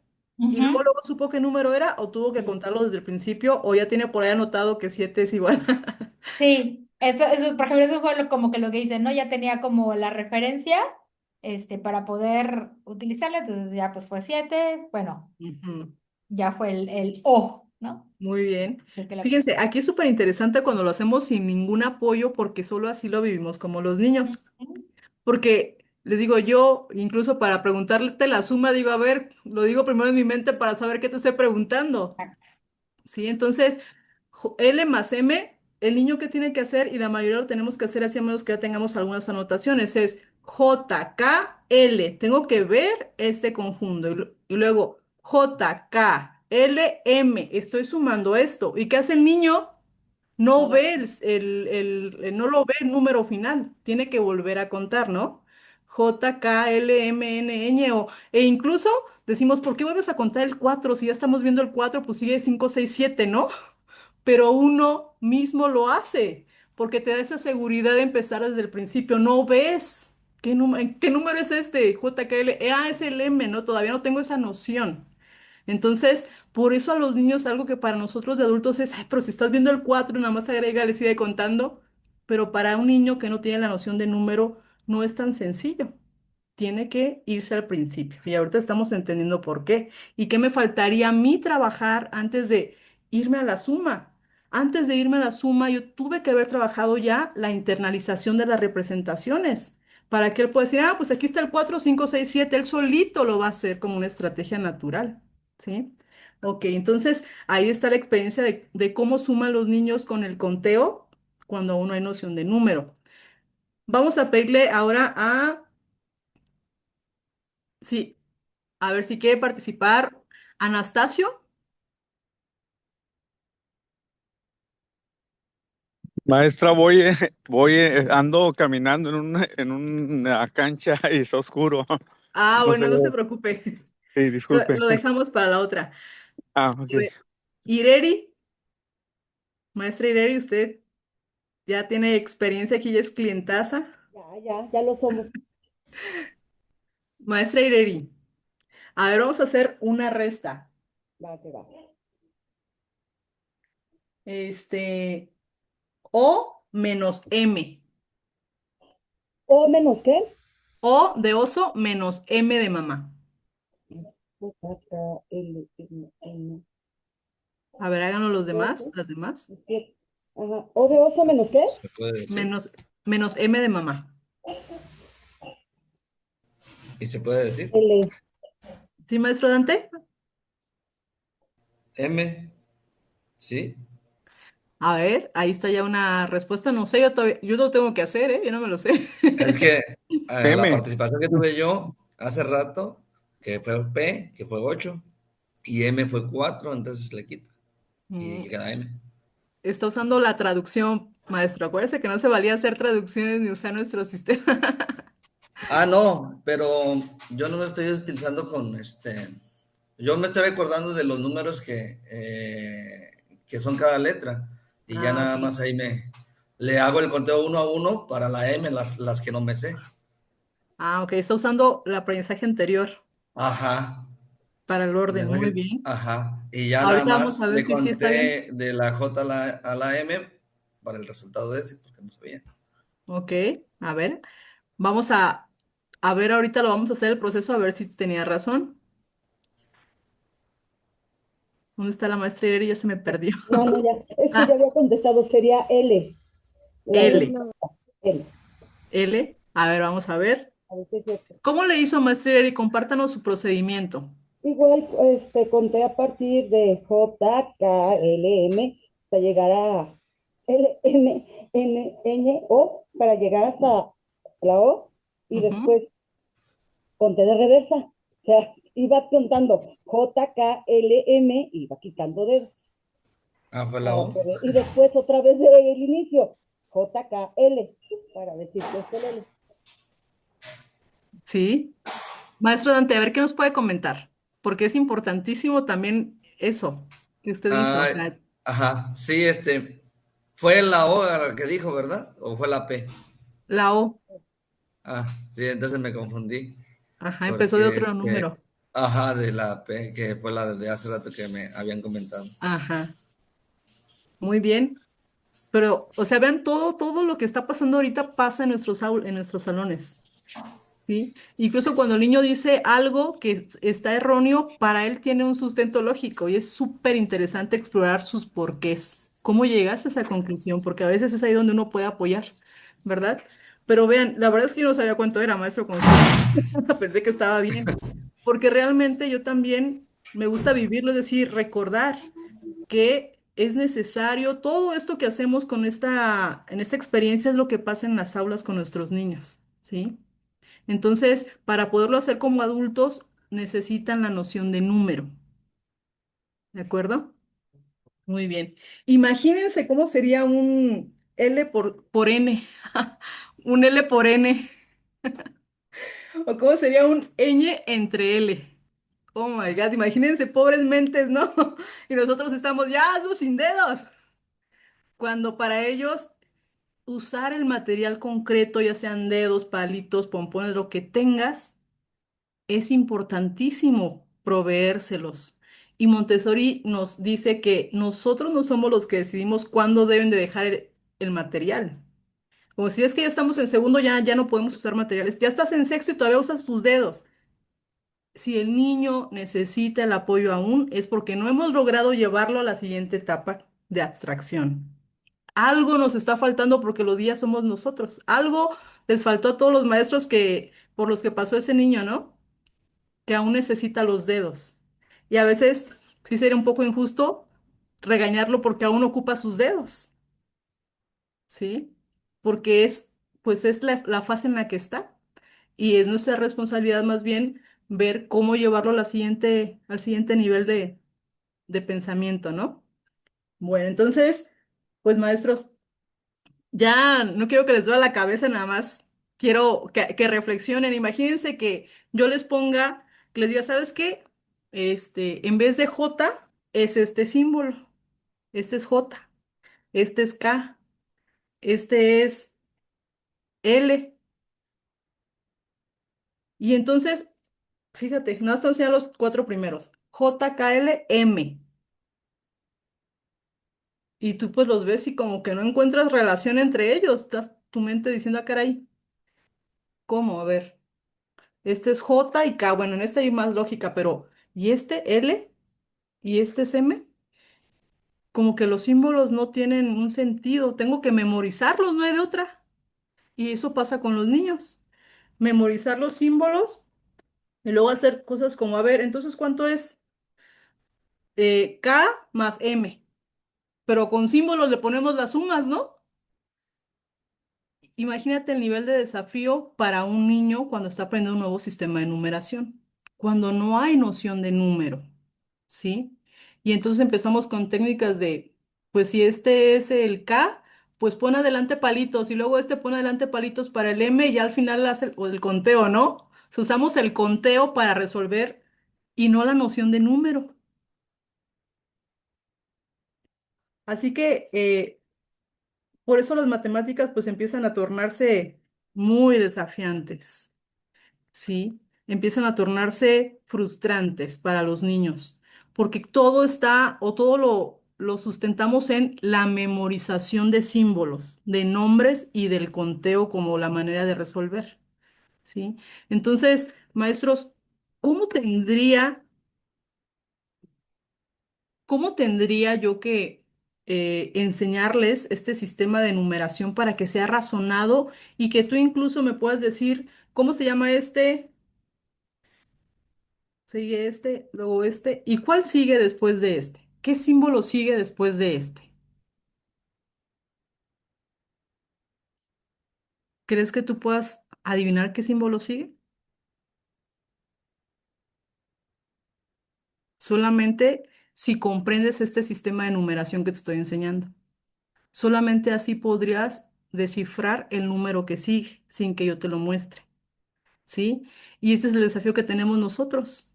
Y
Ujú.
luego supo qué número era o tuvo que
Sí,
contarlo desde el principio o ya tiene por ahí anotado que 7 es igual.
sí, por ejemplo, eso fue como que lo que hice, ¿no? Ya tenía como la referencia, para poder utilizarla, entonces ya pues fue 7, bueno,
Ujú.
ya fue el O, ¿no?
Muy bien.
El que la puse.
Fíjense, aquí es súper interesante cuando lo hacemos sin ningún apoyo porque solo así lo vivimos como los niños.
Ujú.
Porque les digo yo, incluso para preguntarte la suma, digo, a ver, lo digo primero en mi mente para saber qué te estoy preguntando. ¿Sí? Entonces, L más M, el niño que tiene que hacer, y la mayoría lo tenemos que hacer así a menos que ya tengamos algunas anotaciones, es J, K, L. Tengo que ver este conjunto. Y luego J, K, L, M. Estoy sumando esto. ¿Y qué hace el niño? No
No ve.
ve no lo ve el número final. Tiene que volver a contar, ¿no? J, K, L, M, N, Ñ, O. E incluso decimos, ¿por qué vuelves a contar el 4? Si ya estamos viendo el 4, pues sigue 5, 6, 7, ¿no? Pero uno mismo lo hace. porque te da esa seguridad de empezar desde el principio. No ves qué número es este, JKL. Es el M, ¿no? Todavía no tengo esa noción. Entonces, por eso a los niños algo que para nosotros de adultos es, ay, pero si estás viendo el 4 nada más agrega, le sigue contando, pero para un niño que no tiene la noción de número no es tan sencillo. Tiene que irse al principio. Y ahorita estamos entendiendo por qué. ¿Y qué me faltaría a mí trabajar antes de irme a la suma? Antes de irme a la suma, yo tuve que haber trabajado ya la internalización de las representaciones para que él pueda decir, pues aquí está el 4 5 6 7 él solito lo va a hacer como una estrategia natural. ¿Sí? Ok, entonces ahí está la experiencia de cómo suman los niños con el conteo cuando aún no hay noción de número. Vamos a pedirle ahora sí, a ver si quiere participar Anastasio.
Maestra, ando caminando en una cancha y está oscuro. No sé.
Bueno, no se preocupe.
Sí,
Lo,
disculpe.
lo dejamos para la otra.
Ok.
A ver, Ireri, maestra Ireri, usted ya tiene experiencia aquí, ya es clientaza.
Ya lo somos.
Maestra Ireri, a ver, vamos a hacer una resta.
Va, que va.
Este, O menos M.
¿O menos qué?
O de oso menos M de mamá.
J, K, L, M, N.
A ver, háganlo los demás,
Oso,
las demás.
Ajá. ¿O de oso menos qué?
¿Se puede decir?
Menos M de mamá.
¿Y se puede decir?
L.
¿Sí, maestro Dante?
M, ¿sí?
A ver, ahí está ya una respuesta. No sé, yo lo tengo que hacer, ¿eh? Yo no me lo sé.
Es que la
M.
participación que tuve yo hace rato, que fue P, que fue 8, y M fue 4, entonces le quita. Y
Mm,
queda M.
Está usando la traducción, maestro. Acuérdese que no se valía hacer traducciones ni usar nuestro sistema.
No, pero yo no lo estoy utilizando yo me estoy recordando de los números que son cada letra, y ya nada
Ok.
más ahí le hago el conteo uno a uno para la M, las que no me sé.
Ok, está usando el aprendizaje anterior
Ajá.
para el orden. Muy bien.
Ajá. Y ya nada
Ahorita vamos
más
a ver
le
si sí está bien.
conté de la J a la M para el resultado de ese, porque no sabía.
Ok, a ver. Vamos a ver, ahorita lo vamos a hacer el proceso a ver si tenía razón. ¿Dónde está la maestra Irene? Ya se me perdió.
No, ya. Es que ya
Ah,
había contestado, sería L. La
L.
última L.
L. A ver, vamos a ver.
A ver si es cierto.
¿Cómo le hizo maestra Irene? Compártanos su procedimiento.
Igual, conté a partir de J, K, L, M, hasta llegar a L, M, N, N, O, para llegar hasta la O, y
Ujú.
después conté de reversa. O sea, iba contando J, K, L, M, iba quitando dedos.
Fue la O.
Y después otra vez del inicio, J, K, L, para decir que es el L.
Sí. Maestro Dante, a ver qué nos puede comentar, porque es importantísimo también eso que usted hizo. O
Ah,
sea,
ajá. Sí, fue la O la que dijo, ¿verdad? ¿O fue la P?
la O,
Sí, entonces me confundí.
ajá, empezó de
Porque,
otro número.
ajá, de la P, que fue la de hace rato que me habían comentado.
Ajá, muy bien. Pero, o sea, vean todo lo que está pasando ahorita pasa en en nuestros salones. ¿Sí? Incluso cuando el niño dice algo que está erróneo, para él tiene un sustento lógico y es súper interesante explorar sus porqués. ¿Cómo llegaste a esa conclusión? Porque a veces es ahí donde uno puede apoyar, ¿verdad? Pero vean, la verdad es que yo no sabía cuánto era, maestro, cuando pensé que estaba bien, porque realmente yo también me gusta vivirlo, es decir, recordar que es necesario, todo esto que hacemos en esta experiencia es lo que pasa en las aulas con nuestros niños, ¿sí? Entonces, para poderlo hacer como adultos, necesitan la noción de número, ¿de acuerdo? Muy bien. Imagínense cómo sería un L por N, un L por N, o cómo sería un ñ entre L. Oh my God, imagínense, pobres mentes, ¿no? Y nosotros estamos ya hazlo sin dedos, cuando para ellos usar el material concreto, ya sean dedos, palitos, pompones, lo que tengas, es importantísimo proveérselos. Y Montessori nos dice que nosotros no somos los que decidimos cuándo deben de dejar el material. Como si es que ya estamos en segundo, ya no podemos usar materiales. Ya estás en sexto y todavía usas tus dedos. Si el niño necesita el apoyo aún, es porque no hemos logrado llevarlo a la siguiente etapa de abstracción. Algo nos está faltando porque los días somos nosotros. Algo les faltó a todos los maestros que por los que pasó ese niño, ¿no? Que aún necesita los dedos. Y a veces sí sería un poco injusto regañarlo porque aún ocupa sus dedos, ¿sí? Porque pues es la fase en la que está. Y es nuestra responsabilidad más bien ver cómo llevarlo a al siguiente nivel de pensamiento, ¿no? Bueno, entonces, pues maestros, ya no quiero que les duela la cabeza nada más, quiero que reflexionen. Imagínense que yo les ponga, que les diga, ¿sabes qué? En vez de J es este símbolo, este es J, este es K, este es L. Y entonces, fíjate, nada más te voy a enseñar los cuatro primeros, J, K, L, M. Y tú pues los ves y como que no encuentras relación entre ellos, estás tu mente diciendo, ah, caray, ¿cómo? A ver. Este es J y K. Bueno, en este hay más lógica, pero ¿y este L? ¿Y este es M? Como que los símbolos no tienen un sentido. Tengo que memorizarlos, no hay de otra. Y eso pasa con los niños. Memorizar los símbolos y luego hacer cosas como, a ver, entonces, ¿cuánto es K más M? Pero con símbolos le ponemos las sumas, ¿no? Imagínate el nivel de desafío para un niño cuando está aprendiendo un nuevo sistema de numeración, cuando no hay noción de número, ¿sí? Y entonces empezamos con técnicas de, pues si este es el K, pues pon adelante palitos y luego este pone adelante palitos para el M y ya al final hace o el conteo, ¿no? O sea, usamos el conteo para resolver y no la noción de número. Así que por eso las matemáticas pues empiezan a tornarse muy desafiantes. ¿Sí? Empiezan a tornarse frustrantes para los niños, porque todo está o todo lo sustentamos en la memorización de símbolos, de nombres y del conteo como la manera de resolver, ¿sí? Entonces, maestros, ¿cómo tendría, cómo tendría yo que enseñarles este sistema de numeración para que sea razonado y que tú incluso me puedas decir, ¿cómo se llama este? Sigue este, luego este. ¿Y cuál sigue después de este? ¿Qué símbolo sigue después de este? ¿Crees que tú puedas adivinar qué símbolo sigue? Solamente si comprendes este sistema de numeración que te estoy enseñando. Solamente así podrías descifrar el número que sigue sin que yo te lo muestre, ¿sí? Y este es el desafío que tenemos nosotros,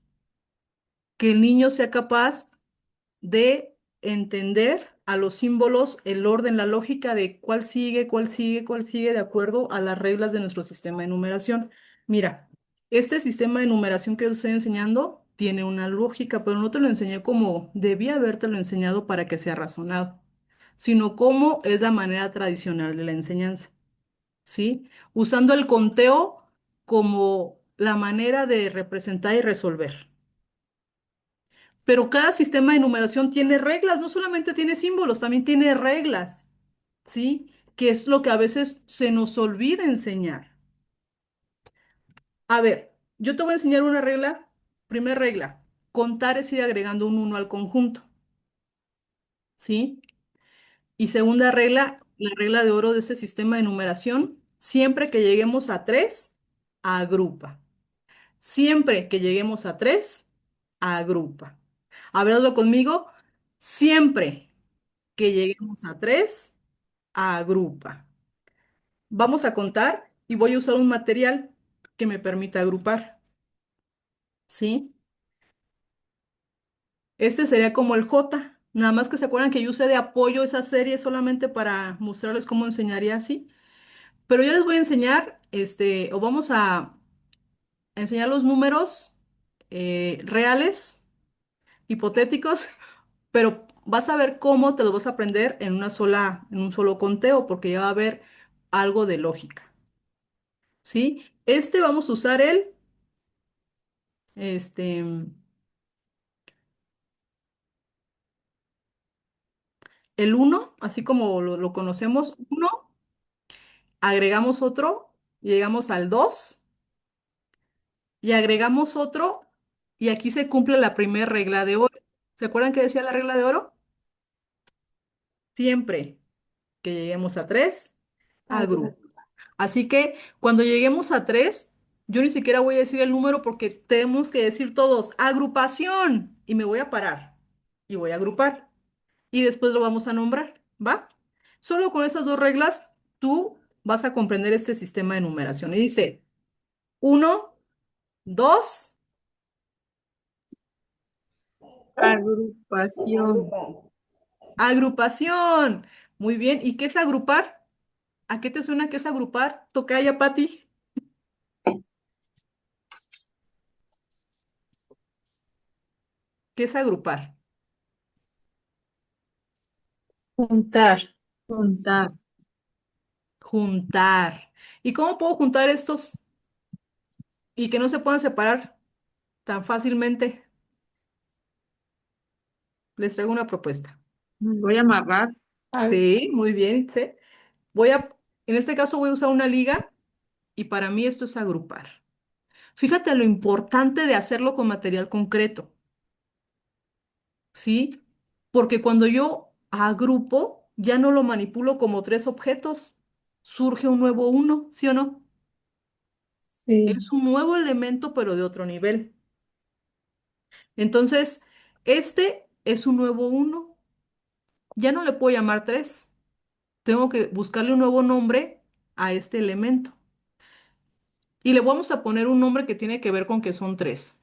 que el niño sea capaz de entender a los símbolos, el orden, la lógica de cuál sigue, cuál sigue, cuál sigue de acuerdo a las reglas de nuestro sistema de numeración. Mira, este sistema de numeración que yo te estoy enseñando tiene una lógica, pero no te lo enseñé como debía habértelo enseñado para que sea razonado, sino como es la manera tradicional de la enseñanza, ¿sí? Usando el conteo como la manera de representar y resolver. Pero cada sistema de numeración tiene reglas, no solamente tiene símbolos, también tiene reglas, ¿sí? Que es lo que a veces se nos olvida enseñar. A ver, yo te voy a enseñar una regla. Primera regla, contar es ir agregando un uno al conjunto, ¿sí? Y segunda regla, la regla de oro de ese sistema de numeración, siempre que lleguemos a 3, agrupa. Siempre que lleguemos a 3, agrupa. Háblalo conmigo. Siempre que lleguemos a 3, agrupa. Vamos a contar y voy a usar un material que me permita agrupar, ¿sí? Este sería como el J. Nada más que se acuerdan que yo usé de apoyo esa serie solamente para mostrarles cómo enseñaría así. Pero yo les voy a enseñar, o vamos a enseñar los números reales, hipotéticos, pero vas a ver cómo te los vas a aprender en un solo conteo, porque ya va a haber algo de lógica, ¿sí? Vamos a usar este, el uno, así como lo conocemos, uno, agregamos otro, llegamos al 2 y agregamos otro, y aquí se cumple la primera regla de oro. ¿Se acuerdan que decía la regla de oro? Siempre que lleguemos a 3, agrupa. Así que cuando lleguemos a 3, yo ni siquiera voy a decir el número porque tenemos que decir todos, agrupación, y me voy a parar y voy a agrupar y después lo vamos a nombrar, ¿va? Solo con esas dos reglas tú vas a comprender este sistema de numeración. Y dice uno, 2,
Agrupación.
Agrupa.
agrupación. Muy bien. ¿Y qué es agrupar? ¿A qué te suena que es agrupar? Tocaya, Pati. ¿Qué es agrupar?
Juntar.
Juntar.
Juntar. ¿Y cómo puedo juntar estos y que no se puedan separar tan fácilmente? Les traigo una propuesta.
Voy a amarrar.
Sí, muy bien, Itze. En este caso voy a usar una liga y para mí esto es agrupar. Fíjate lo importante de hacerlo con material concreto, ¿sí? Porque cuando yo agrupo, ya no lo manipulo como tres objetos, surge un nuevo uno, ¿sí o no?
Sí.
Es un nuevo elemento, pero de otro nivel. Entonces, este es un nuevo uno. Ya no le puedo llamar tres. Tengo que buscarle un nuevo nombre a este elemento. Y le vamos a poner un nombre que tiene que ver con que son tres.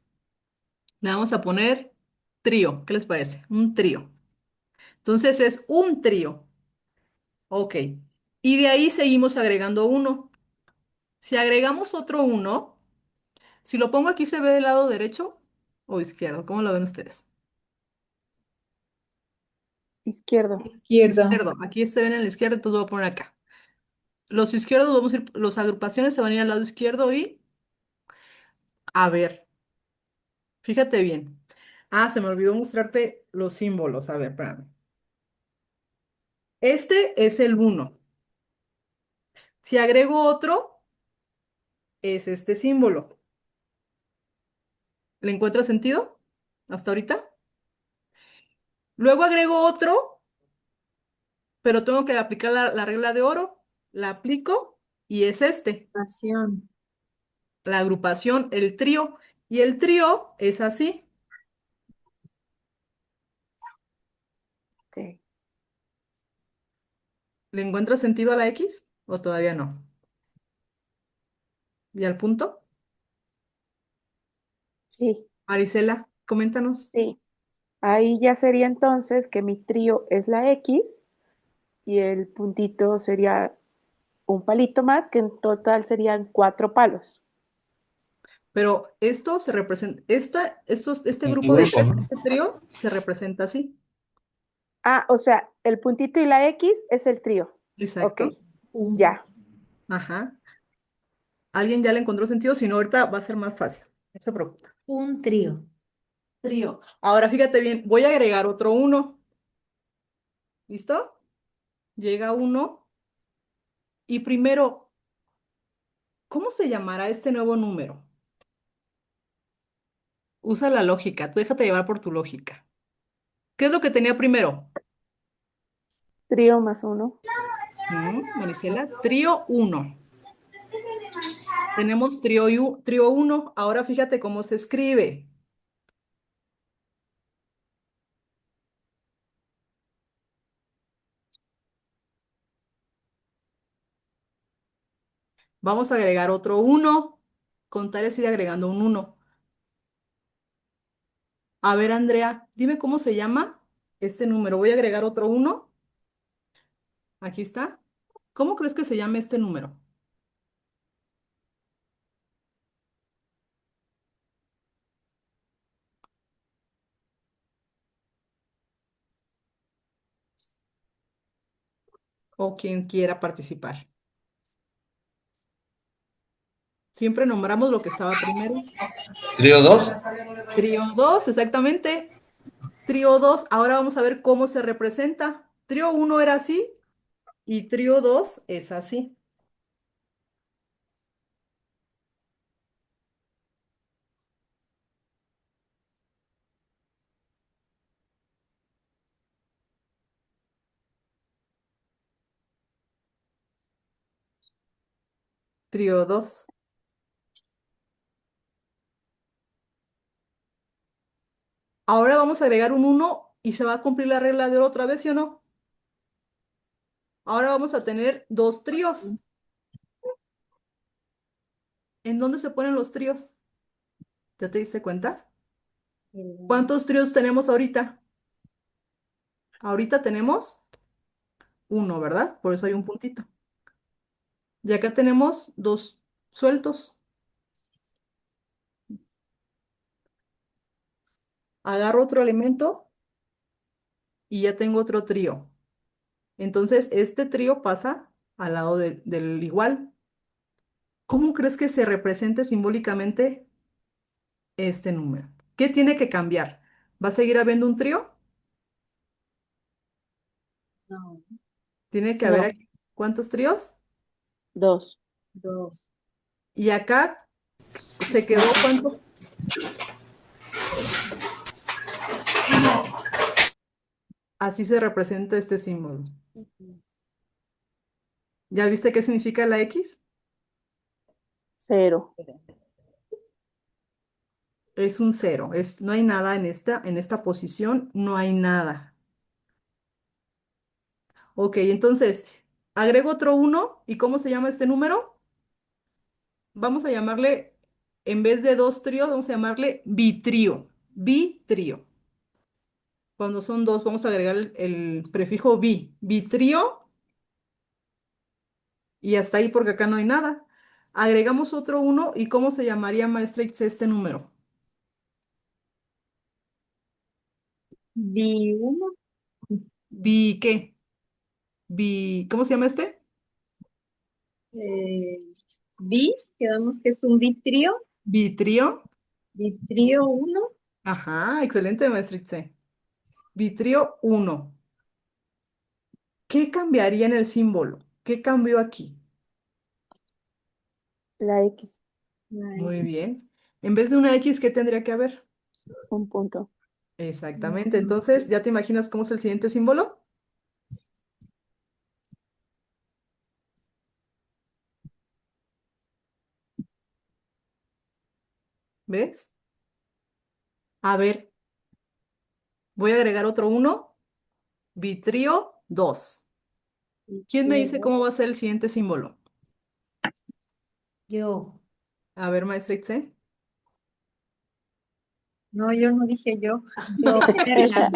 Le vamos a poner trío. ¿Qué les parece? Un trío. Entonces es un trío. Ok. Y de ahí seguimos agregando uno. Si agregamos otro uno, si lo pongo aquí, ¿se ve del lado derecho o izquierdo? ¿Cómo lo ven ustedes?
Izquierdo.
Izquierdo.
Izquierdo. Aquí se ven en la izquierda, entonces lo voy a poner acá. Los izquierdos, vamos a ir, las agrupaciones se van a ir al lado izquierdo y a ver, fíjate bien. Ah, se me olvidó mostrarte los símbolos. A ver, espérame. Este es el uno. Si agrego otro, es este símbolo. ¿Le encuentra sentido hasta ahorita? Luego agrego otro, pero tengo que aplicar la regla de oro. La aplico y es
Agrupación.
la agrupación, el trío. Y el trío es así.
Ok.
¿Le encuentra sentido a la X o todavía no? ¿Y al punto?
Sí,
Marisela, coméntanos.
sí. Ahí ya sería entonces que mi trío es la X y el puntito sería un palito más, que en total serían 4 palos.
Pero esto se representa, este
Un
grupo de
grupo,
tres,
¿no?
este trío, se representa así.
Ah, o sea, el puntito y la X es el trío. Ok,
Exacto.
ya.
Ajá. ¿Alguien ya le encontró sentido? Si no, ahorita va a ser más fácil. No se preocupe.
Un trío.
Trío. Ahora fíjate bien, voy a agregar otro uno. ¿Listo? Llega uno. Y primero, ¿cómo se llamará este nuevo número? Usa la lógica, tú déjate llevar por tu lógica. ¿Qué es lo que tenía primero?
Trío más uno.
Marisela, trío uno. Tenemos trío 1. Ahora fíjate cómo se escribe. Vamos a agregar otro uno. Contar es ir agregando un uno. A ver, Andrea, dime cómo se llama. este número. Voy a agregar otro 1. Aquí está. ¿Cómo crees que se llame este número? O quien quiera participar. Siempre nombramos lo que estaba primero.
Trío 2.
Trío 2, exactamente. Trío 2. Ahora vamos a ver cómo se representa. Trío 1 era así y trío 2 es así. Trío 2. Ahora vamos a agregar un 1 y se va a cumplir la regla de oro otra vez, ¿sí o no? Ahora vamos a tener dos tríos. ¿En dónde se ponen los tríos? ¿Ya te diste cuenta? ¿Cuántos tríos tenemos ahorita? Ahorita tenemos uno, ¿verdad? Por eso hay un puntito. Y acá tenemos dos sueltos. Agarro otro elemento y ya tengo otro trío. Entonces, este trío pasa al lado del igual. ¿Cómo crees que se represente simbólicamente este número? ¿Qué tiene que cambiar? ¿Va a seguir habiendo un trío?
No,
Tiene que haber
No,
aquí, ¿cuántos tríos?
2.
2.
Y acá se quedó, ¿cuánto? Así se representa este símbolo. ¿Ya viste qué significa la X?
0.
Es un cero. No hay nada en esta posición, no hay nada. Ok, entonces, agrego otro uno. ¿Y cómo se llama este número? Vamos a llamarle, en vez de dos tríos, vamos a llamarle bitrío. Bitrío. Cuando son dos, vamos a agregar el prefijo bi. Bitrío. Y hasta ahí porque acá no hay nada. Agregamos otro uno. ¿Y cómo se llamaría, maestra Itze, este número?
B1.
Bi, ¿qué? ¿Cómo se llama este?
Eh, B, quedamos que es un vitrio.
Vitrío.
Vitrio 1.
Ajá, excelente, maestra Itze. Vitrío 1. ¿Qué cambiaría en el símbolo? ¿Qué cambió aquí?
La X,
Muy bien. En vez de una X, ¿qué tendría que haber?
un punto.
Exactamente. Entonces, ¿ya te imaginas cómo es el siguiente símbolo? ¿Ves? A ver, voy a agregar otro uno. Vitrío 2. ¿Quién me dice cómo va a ser el siguiente símbolo?
Yo.
A ver, maestra Itze.
No, yo no dije yo.
Yo, Perla.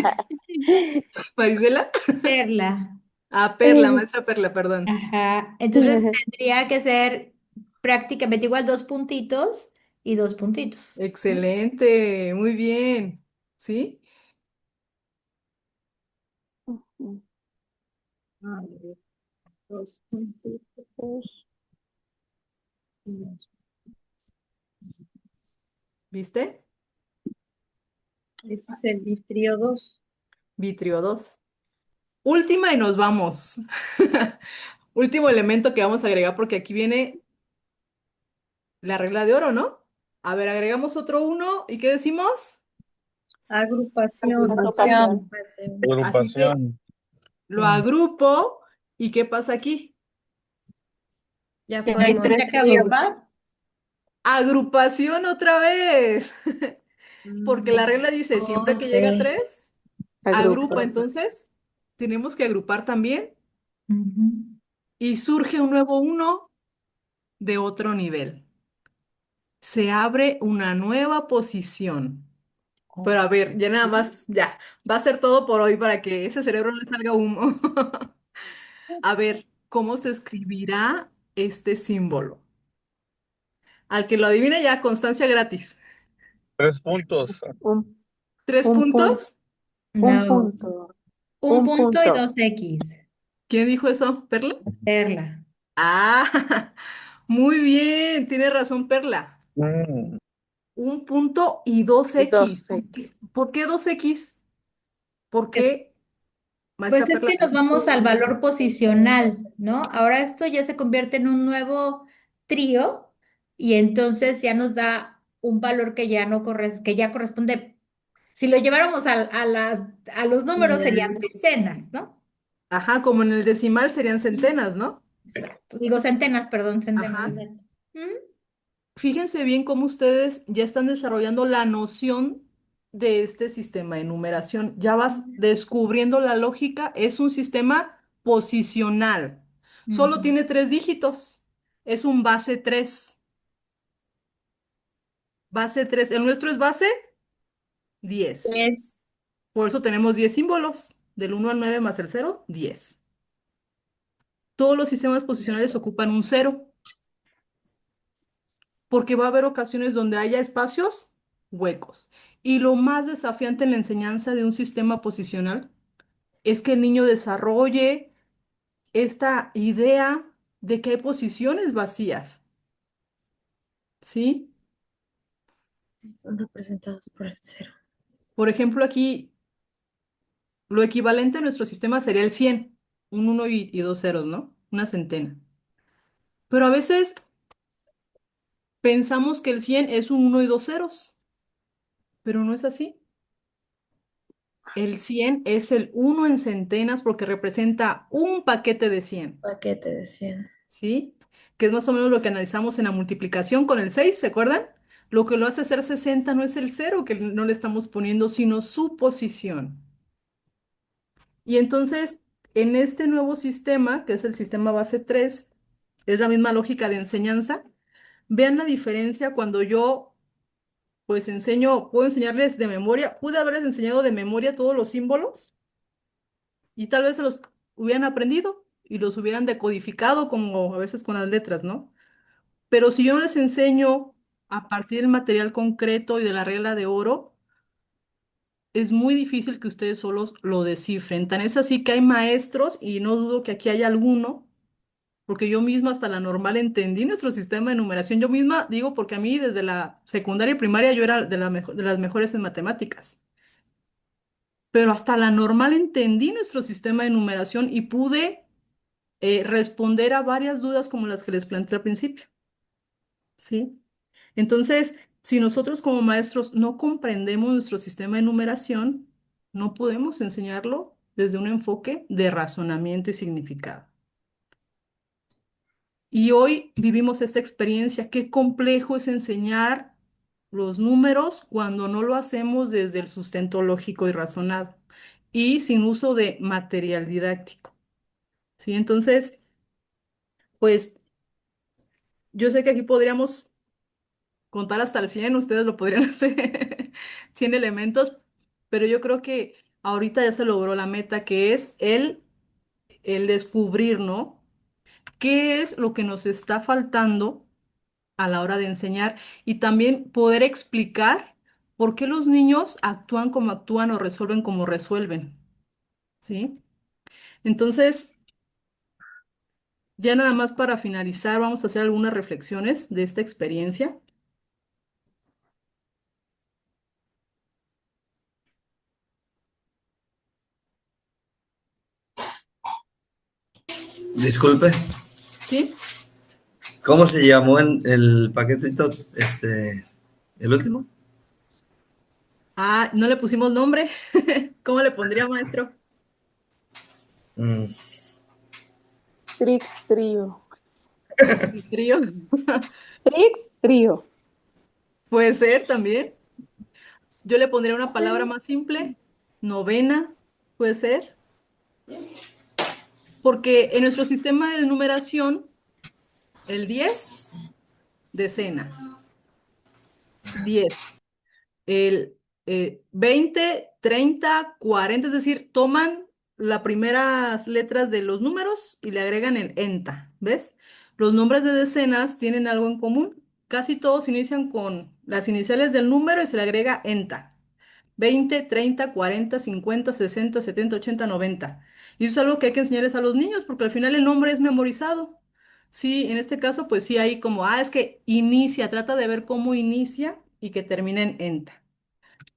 Marisela.
Perla.
Ah, Perla, maestra Perla, perdón.
Ajá. Entonces tendría que ser prácticamente igual dos puntitos y dos puntitos. ¿No?
Excelente, muy bien. ¿Sí?
A ver, 2 puntitos.
¿Viste?
Ese es el vitrio 2.
Vitrio 2. Última y nos vamos. Último elemento que vamos a agregar porque aquí viene la regla de oro, ¿no? A ver, agregamos otro uno y ¿qué decimos?
Agrupación.
Agrupación.
Así que
Agrupación.
lo agrupo y ¿qué pasa aquí?
Ya
Que hay
formó
3
otra que
tríos.
agrupar.
Agrupación otra vez. Porque la regla dice, siempre
Oh,
que llega a
sí.
3, agrupa.
Agrupa.
Entonces, tenemos que agrupar también
Ujú.
y surge un nuevo uno de otro nivel. Se abre una nueva posición. Pero a ver, ya nada más, ya, va a ser todo por hoy para que ese cerebro no le salga humo. A ver, ¿cómo se escribirá este símbolo? Al que lo adivine ya, constancia gratis.
3 puntos.
Un,
¿Tres
un punto,
puntos?
un
No,
punto,
un
un
punto y
punto.
2X.
¿Quién dijo eso? ¿Perla?
Perla.
Ah, muy bien, tiene razón Perla.
Mm,
Un punto y dos
Y
x
dos
¿Por qué,
X.
por qué 2X? ¿Por qué,
Pues
maestra
es
Perla?
que nos vamos al valor posicional, ¿no? Ahora esto ya se convierte en un nuevo trío y entonces ya nos da un valor que ya no que ya corresponde. Si lo lleváramos a los números serían decenas, ¿no?
Ajá, como en el decimal serían centenas, ¿no?
Exacto. Digo centenas, perdón, centenas.
Ajá.
Exacto.
Fíjense bien cómo ustedes ya están desarrollando la noción de este sistema de numeración. Ya vas descubriendo la lógica. Es un sistema posicional. Solo
Ujú.
tiene 3 dígitos. Es un base 3. Base 3. El nuestro es base 10.
Es,
Por eso tenemos 10 símbolos. Del 1 al 9 más el 0, 10. Todos los sistemas posicionales ocupan un 0, porque va a haber ocasiones donde haya espacios huecos. Y lo más desafiante en la enseñanza de un sistema posicional es que el niño desarrolle esta idea de que hay posiciones vacías, ¿sí?
son representados por el cero.
Por ejemplo, aquí lo equivalente a nuestro sistema sería el 100, un 1 y 2 ceros, ¿no? Una centena. Pero a veces pensamos que el 100 es un 1 y 2 ceros, pero no es así. El 100 es el uno en centenas porque representa un paquete de 100,
Paquete de 100.
¿sí? Que es más o menos lo que analizamos en la multiplicación con el 6, ¿se acuerdan? Lo que lo hace ser 60 no es el cero que no le estamos poniendo, sino su posición. Y entonces, en este nuevo sistema, que es el sistema base 3, es la misma lógica de enseñanza. Vean la diferencia cuando yo, pues, puedo enseñarles de memoria, pude haberles enseñado de memoria todos los símbolos y tal vez se los hubieran aprendido y los hubieran decodificado como a veces con las letras, ¿no? Pero si yo no les enseño a partir del material concreto y de la regla de oro, es muy difícil que ustedes solos lo descifren. Tan es así que hay maestros, y no dudo que aquí haya alguno, porque yo misma hasta la normal entendí nuestro sistema de numeración. Yo misma digo porque a mí desde la secundaria y primaria yo era de las mejores en matemáticas. Pero hasta la normal entendí nuestro sistema de numeración y pude responder a varias dudas como las que les planteé al principio, ¿sí? Entonces, si nosotros como maestros no comprendemos nuestro sistema de numeración, no podemos enseñarlo desde un enfoque de razonamiento y significado. Y hoy vivimos esta experiencia. Qué complejo es enseñar los números cuando no lo hacemos desde el sustento lógico y razonado y sin uso de material didáctico, ¿sí? Entonces, pues yo sé que aquí podríamos contar hasta el 100, ustedes lo podrían hacer, 100 elementos, pero yo creo que ahorita ya se logró la meta, que es el descubrir, ¿no? ¿Qué es lo que nos está faltando a la hora de enseñar? Y también poder explicar por qué los niños actúan como actúan o resuelven como resuelven, ¿sí? Entonces, ya nada más para finalizar, vamos a hacer algunas reflexiones de esta experiencia.
Disculpe,
¿Sí?
¿cómo se llamó en el paquetito, el último?
Ah, no le pusimos nombre. ¿Cómo le pondría, maestro?
Mm,
Trix Trío.
Trío.
Trix Trío.
Puede ser también. Yo le pondría una palabra más simple. Novena, puede ser. Porque en nuestro sistema de numeración, el 10, decena. 10. El 20, 30, 40, es decir, toman las primeras letras de los números y le agregan el enta, ¿ves? Los nombres de decenas tienen algo en común. Casi todos inician con las iniciales del número y se le agrega enta. 20, 30, 40, 50, 60, 70, 80, 90. Y eso es algo que hay que enseñarles a los niños porque al final el nombre es memorizado. Sí, en este caso, pues sí, hay como, es que inicia, trata de ver cómo inicia y que termine en enta.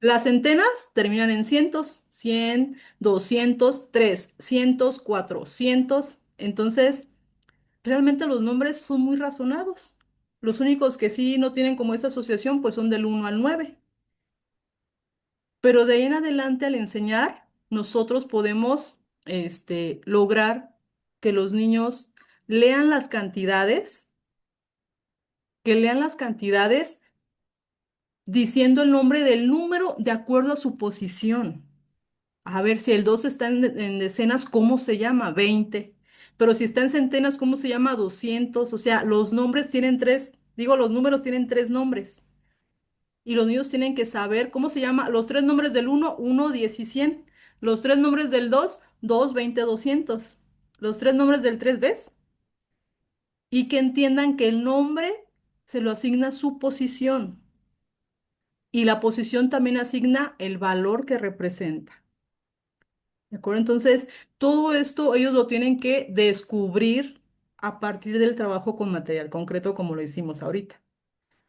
Las centenas terminan en cientos, 100, 200, 300, 400. Entonces, realmente los nombres son muy razonados. Los únicos que sí no tienen como esa asociación, pues son del 1 al 9. Pero de ahí en adelante, al enseñar, nosotros podemos, lograr que los niños lean las cantidades, que lean las cantidades diciendo el nombre del número de acuerdo a su posición. A ver, si el 2 está en decenas, ¿cómo se llama? 20. Pero si está en centenas, ¿cómo se llama? 200. O sea, los nombres tienen tres, digo, los números tienen tres nombres. Y los niños tienen que saber cómo se llama los tres nombres del 1, 10 y 100. Los tres nombres del 2, 20, 200. Los tres nombres del 3, ¿ves? Y que entiendan que el nombre se lo asigna su posición. Y la posición también asigna el valor que representa. ¿De acuerdo? Entonces, todo esto ellos lo tienen que descubrir a partir del trabajo con material concreto, como lo hicimos ahorita,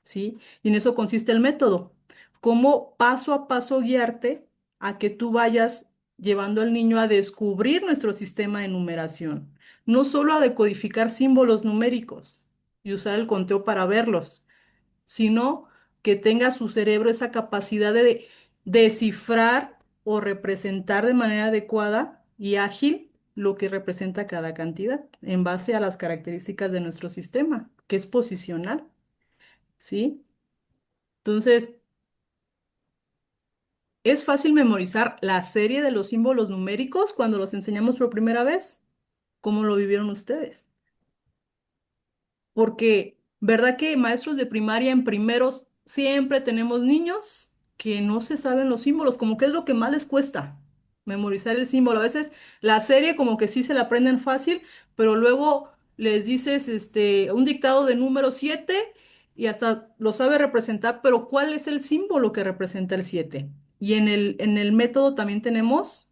¿sí? Y en eso consiste el método. Cómo paso a paso guiarte a que tú vayas llevando al niño a descubrir nuestro sistema de numeración, no solo a decodificar símbolos numéricos y usar el conteo para verlos, sino que tenga su cerebro esa capacidad de descifrar o representar de manera adecuada y ágil lo que representa cada cantidad en base a las características de nuestro sistema, que es posicional, ¿sí? Entonces, es fácil memorizar la serie de los símbolos numéricos cuando los enseñamos por primera vez, como lo vivieron ustedes. Porque, ¿verdad que maestros de primaria en primeros siempre tenemos niños que no se saben los símbolos? Como que es lo que más les cuesta memorizar el símbolo. A veces la serie como que sí se la aprenden fácil, pero luego les dices un dictado de número 7 y hasta lo sabe representar, pero ¿cuál es el símbolo que representa el 7? Y en el método también tenemos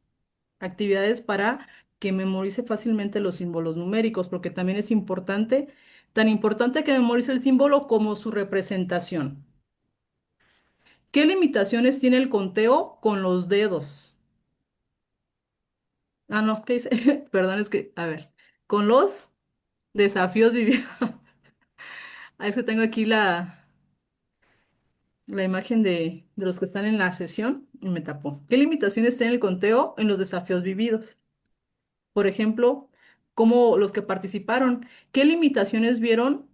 actividades para que memorice fácilmente los símbolos numéricos, porque también es importante, tan importante que memorice el símbolo como su representación. ¿Qué limitaciones tiene el conteo con los dedos? No, ¿qué dice? Perdón, es que, a ver, con los desafíos vividos. Es que tengo aquí la imagen de los que están en la sesión y me tapó. ¿Qué limitaciones tiene el conteo en los desafíos vividos? Por ejemplo, como los que participaron, ¿qué limitaciones vieron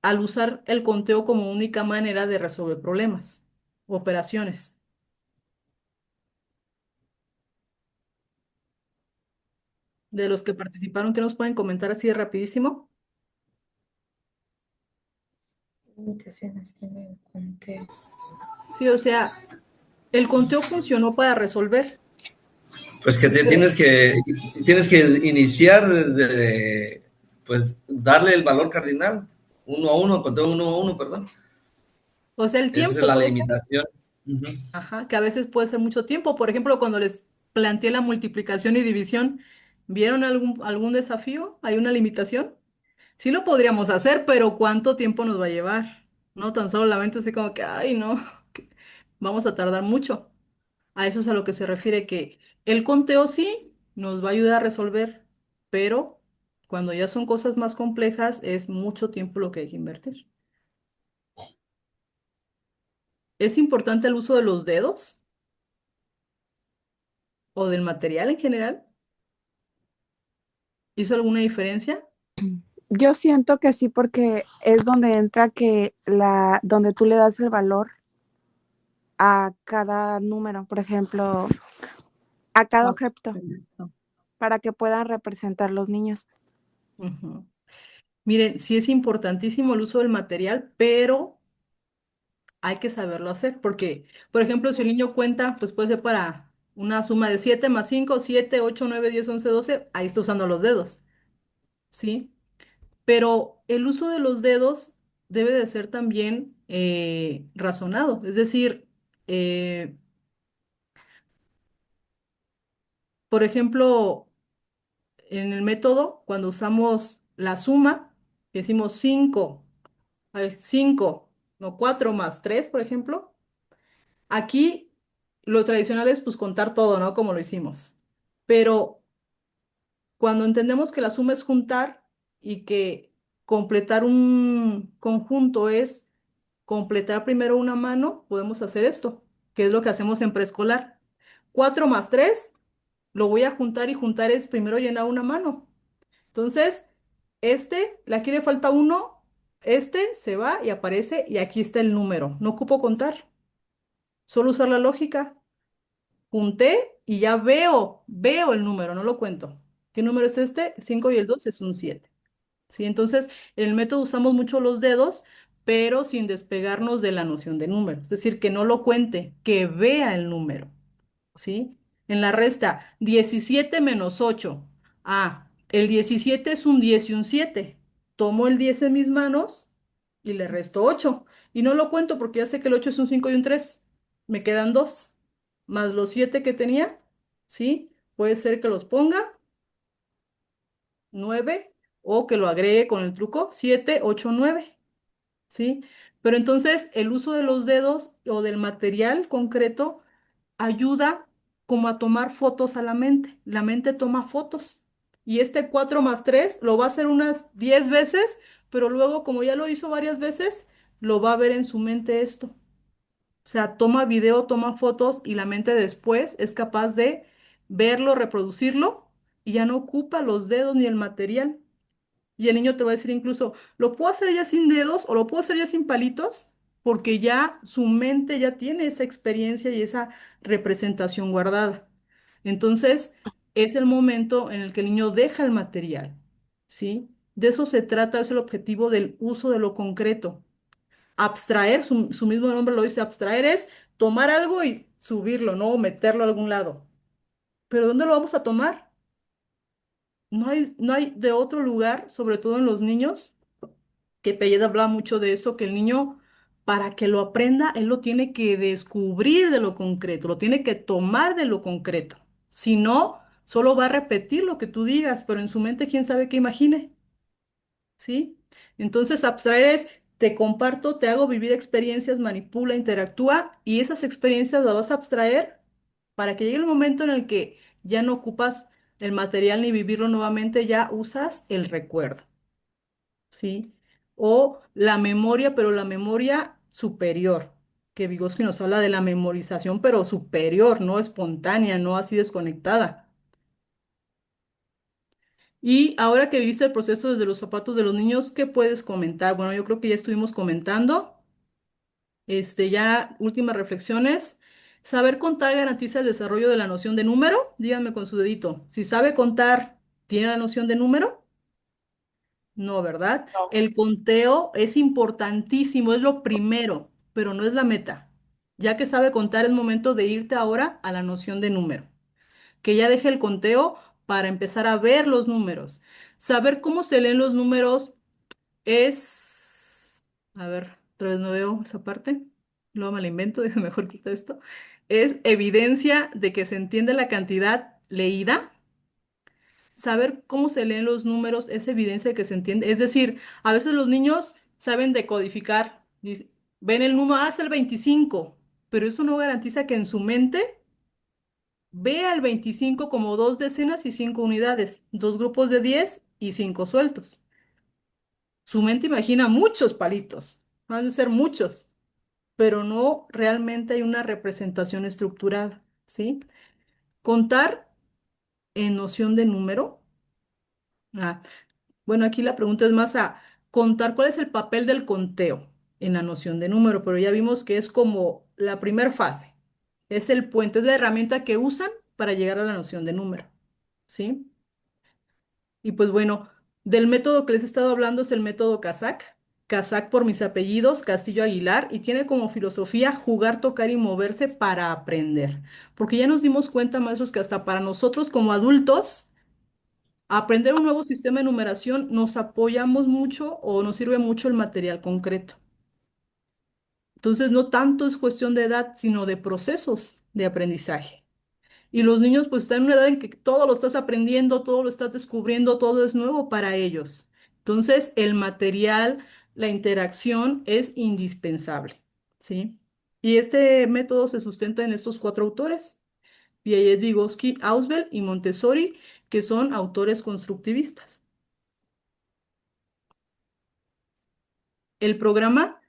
al usar el conteo como única manera de resolver problemas, operaciones? De los que participaron, ¿qué nos pueden comentar así de rapidísimo?
Limitaciones tiene el conteo.
Sí, o sea, el conteo funcionó para resolver.
Pues que tienes que iniciar desde, pues, darle el valor cardinal, 1 a 1, conteo 1 a 1, perdón.
O sea, el
Esa es
tiempo,
la
por ejemplo.
limitación. Ujú.
Ajá, que a veces puede ser mucho tiempo. Por ejemplo, cuando les planteé la multiplicación y división, ¿vieron algún desafío? ¿Hay una limitación? Sí lo podríamos hacer, pero ¿cuánto tiempo nos va a llevar? No tan solo lamento así como que, ay, no, que vamos a tardar mucho. A eso es a lo que se refiere que el conteo sí nos va a ayudar a resolver, pero cuando ya son cosas más complejas es mucho tiempo lo que hay que invertir. ¿Es importante el uso de los dedos o del material en general? ¿Hizo alguna diferencia?
Yo siento que sí, porque es donde entra donde tú le das el valor a cada número, por ejemplo, a cada objeto, para que puedan representar los niños.
Ujú. Miren, sí es importantísimo el uso del material, pero hay que saberlo hacer, porque, por ejemplo, si el niño cuenta, pues puede ser para una suma de 7 más 5, 7, 8, 9, 10, 11, 12, ahí está usando los dedos, ¿sí? Pero el uso de los dedos debe de ser también razonado, es decir, eh, por ejemplo, en el método, cuando usamos la suma, decimos 5, a ver, 5, no 4 más 3, por ejemplo. Aquí lo tradicional es pues contar todo, ¿no? Como lo hicimos. Pero cuando entendemos que la suma es juntar y que completar un conjunto es completar primero una mano, podemos hacer esto, que es lo que hacemos en preescolar. 4 más 3 lo voy a juntar y juntar es primero llenar una mano. Entonces, aquí le falta uno, este se va y aparece y aquí está el número. No ocupo contar, solo usar la lógica. Junté y ya veo el número, no lo cuento. ¿Qué número es este? El 5 y el 2 es un 7. ¿Sí? Entonces, en el método usamos mucho los dedos, pero sin despegarnos de la noción de número. Es decir, que no lo cuente, que vea el número. ¿Sí? En la resta, 17 menos 8. Ah, el 17 es un 10 y un 7. Tomo el 10 en mis manos y le resto 8. Y no lo cuento porque ya sé que el 8 es un 5 y un 3. Me quedan 2. Más los 7 que tenía, ¿sí? Puede ser que los ponga 9 o que lo agregue con el truco 7, 8, 9. ¿Sí? Pero entonces el uso de los dedos o del material concreto ayuda como a tomar fotos a la mente. La mente toma fotos. Y este 4 más 3 lo va a hacer unas 10 veces, pero luego, como ya lo hizo varias veces, lo va a ver en su mente esto. O sea, toma video, toma fotos y la mente después es capaz de verlo, reproducirlo y ya no ocupa los dedos ni el material. Y el niño te va a decir incluso, lo puedo hacer ya sin dedos o lo puedo hacer ya sin palitos, porque ya su mente ya tiene esa experiencia y esa representación guardada. Entonces, es el momento en el que el niño deja el material, ¿sí? De eso se trata, es el objetivo del uso de lo concreto. Abstraer, su mismo nombre lo dice, abstraer es tomar algo y subirlo, ¿no? O meterlo a algún lado. ¿Pero dónde lo vamos a tomar? No hay de otro lugar, sobre todo en los niños que Pellet habla mucho de eso, que el niño, para que lo aprenda, él lo tiene que descubrir de lo concreto, lo tiene que tomar de lo concreto. Si no, solo va a repetir lo que tú digas, pero en su mente, quién sabe qué imagine, ¿sí? Entonces, abstraer es, te comparto, te hago vivir experiencias, manipula, interactúa, y esas experiencias las vas a abstraer para que llegue el momento en el que ya no ocupas el material ni vivirlo nuevamente, ya usas el recuerdo. ¿Sí? O la memoria, pero la memoria superior, que Vygotsky nos habla de la memorización, pero superior, no espontánea, no así desconectada. Y ahora que viste el proceso desde los zapatos de los niños, ¿qué puedes comentar? Bueno, yo creo que ya estuvimos comentando. Ya últimas reflexiones. ¿Saber contar garantiza el desarrollo de la noción de número? Díganme con su dedito. Si sabe contar, ¿tiene la noción de número? No, ¿verdad? El conteo es importantísimo, es lo primero, pero no es la meta. Ya que sabe contar, es momento de irte ahora a la noción de número. Que ya deje el conteo para empezar a ver los números. Saber cómo se leen los números es... A ver, otra vez no veo esa parte. Luego me la invento, déjame mejor quitar esto. Es evidencia de que se entiende la cantidad leída. Saber cómo se leen los números es evidencia de que se entiende. Es decir, a veces los niños saben decodificar, ven el número, es el 25, pero eso no garantiza que en su mente vea el 25 como dos decenas y cinco unidades, dos grupos de 10 y cinco sueltos. Su mente imagina muchos palitos, van a ser muchos, pero no realmente hay una representación estructurada, ¿sí? Contar en noción de número. Ah, bueno, aquí la pregunta es más a contar cuál es el papel del conteo en la noción de número, pero ya vimos que es como la primera fase. Es el puente, es la herramienta que usan para llegar a la noción de número, ¿sí? Y pues bueno, del método que les he estado hablando es el método Kazakh, Casac por mis apellidos, Castillo Aguilar, y tiene como filosofía jugar, tocar y moverse para aprender. Porque ya nos dimos cuenta, maestros, que hasta para nosotros como adultos, aprender un nuevo sistema de numeración nos apoyamos mucho o nos sirve mucho el material concreto. Entonces, no tanto es cuestión de edad, sino de procesos de aprendizaje. Y los niños pues están en una edad en que todo lo estás aprendiendo, todo lo estás descubriendo, todo es nuevo para ellos. Entonces, el material, la interacción es indispensable, ¿sí? Y este método se sustenta en estos cuatro autores, Piaget, Vygotsky, Ausubel y Montessori, que son autores constructivistas. El programa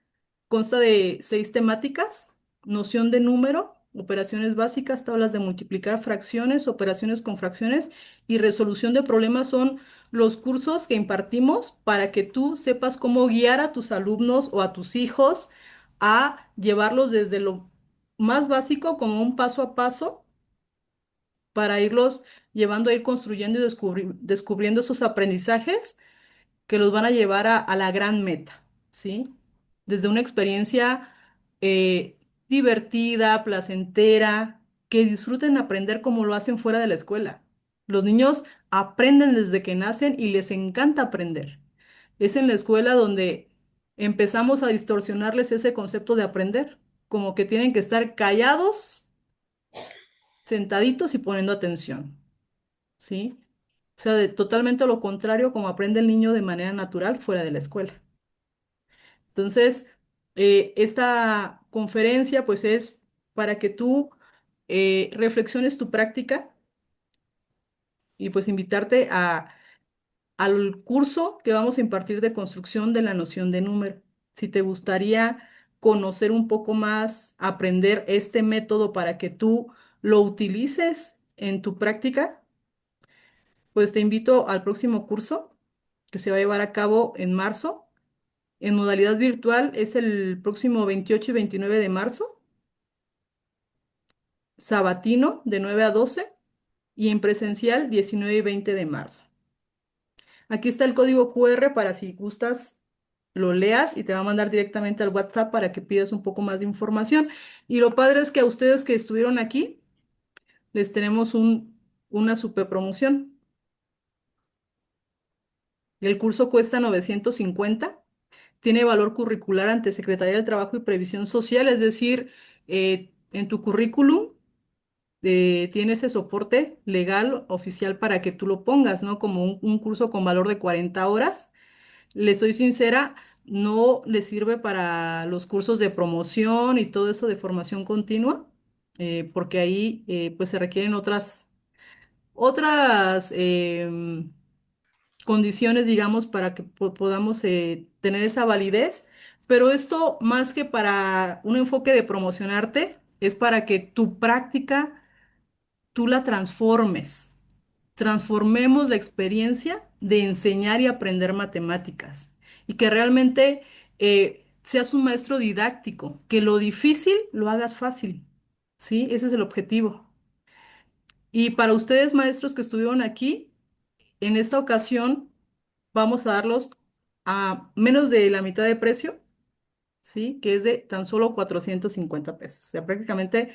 consta de 6 temáticas: noción de número, operaciones básicas, tablas de multiplicar, fracciones, operaciones con fracciones y resolución de problemas. Son los cursos que impartimos para que tú sepas cómo guiar a tus alumnos o a tus hijos a llevarlos desde lo más básico como un paso a paso para irlos llevando a ir construyendo y descubriendo esos aprendizajes que los van a llevar a la gran meta, ¿sí? Desde una experiencia divertida, placentera, que disfruten aprender como lo hacen fuera de la escuela. Los niños aprenden desde que nacen y les encanta aprender. Es en la escuela donde empezamos a distorsionarles ese concepto de aprender, como que tienen que estar callados, sentaditos y poniendo atención, ¿sí? O sea, totalmente lo contrario como aprende el niño de manera natural fuera de la escuela. Entonces, esta conferencia pues es para que tú reflexiones tu práctica y pues invitarte al curso que vamos a impartir de construcción de la noción de número. Si te gustaría conocer un poco más, aprender este método para que tú lo utilices en tu práctica, pues te invito al próximo curso que se va a llevar a cabo en marzo. En modalidad virtual es el próximo 28 y 29 de marzo, sabatino de 9 a 12 y en presencial 19 y 20 de marzo. Aquí está el código QR para si gustas lo leas y te va a mandar directamente al WhatsApp para que pidas un poco más de información. Y lo padre es que a ustedes que estuvieron aquí les tenemos una super promoción. El curso cuesta 950. Tiene valor curricular ante Secretaría del Trabajo y Previsión Social, es decir, en tu currículum tiene ese soporte legal oficial para que tú lo pongas, ¿no? Como un curso con valor de 40 horas. Le soy sincera, no le sirve para los cursos de promoción y todo eso de formación continua, porque ahí pues se requieren otras condiciones, digamos, para que podamos tener esa validez. Pero esto, más que para un enfoque de promocionarte, es para que tu práctica tú la transformes. Transformemos la experiencia de enseñar y aprender matemáticas y que realmente seas un maestro didáctico, que lo difícil lo hagas fácil, ¿sí? Ese es el objetivo. Y para ustedes, maestros que estuvieron aquí, en esta ocasión vamos a darlos a menos de la mitad de precio, ¿sí? Que es de tan solo 450 pesos. O sea, prácticamente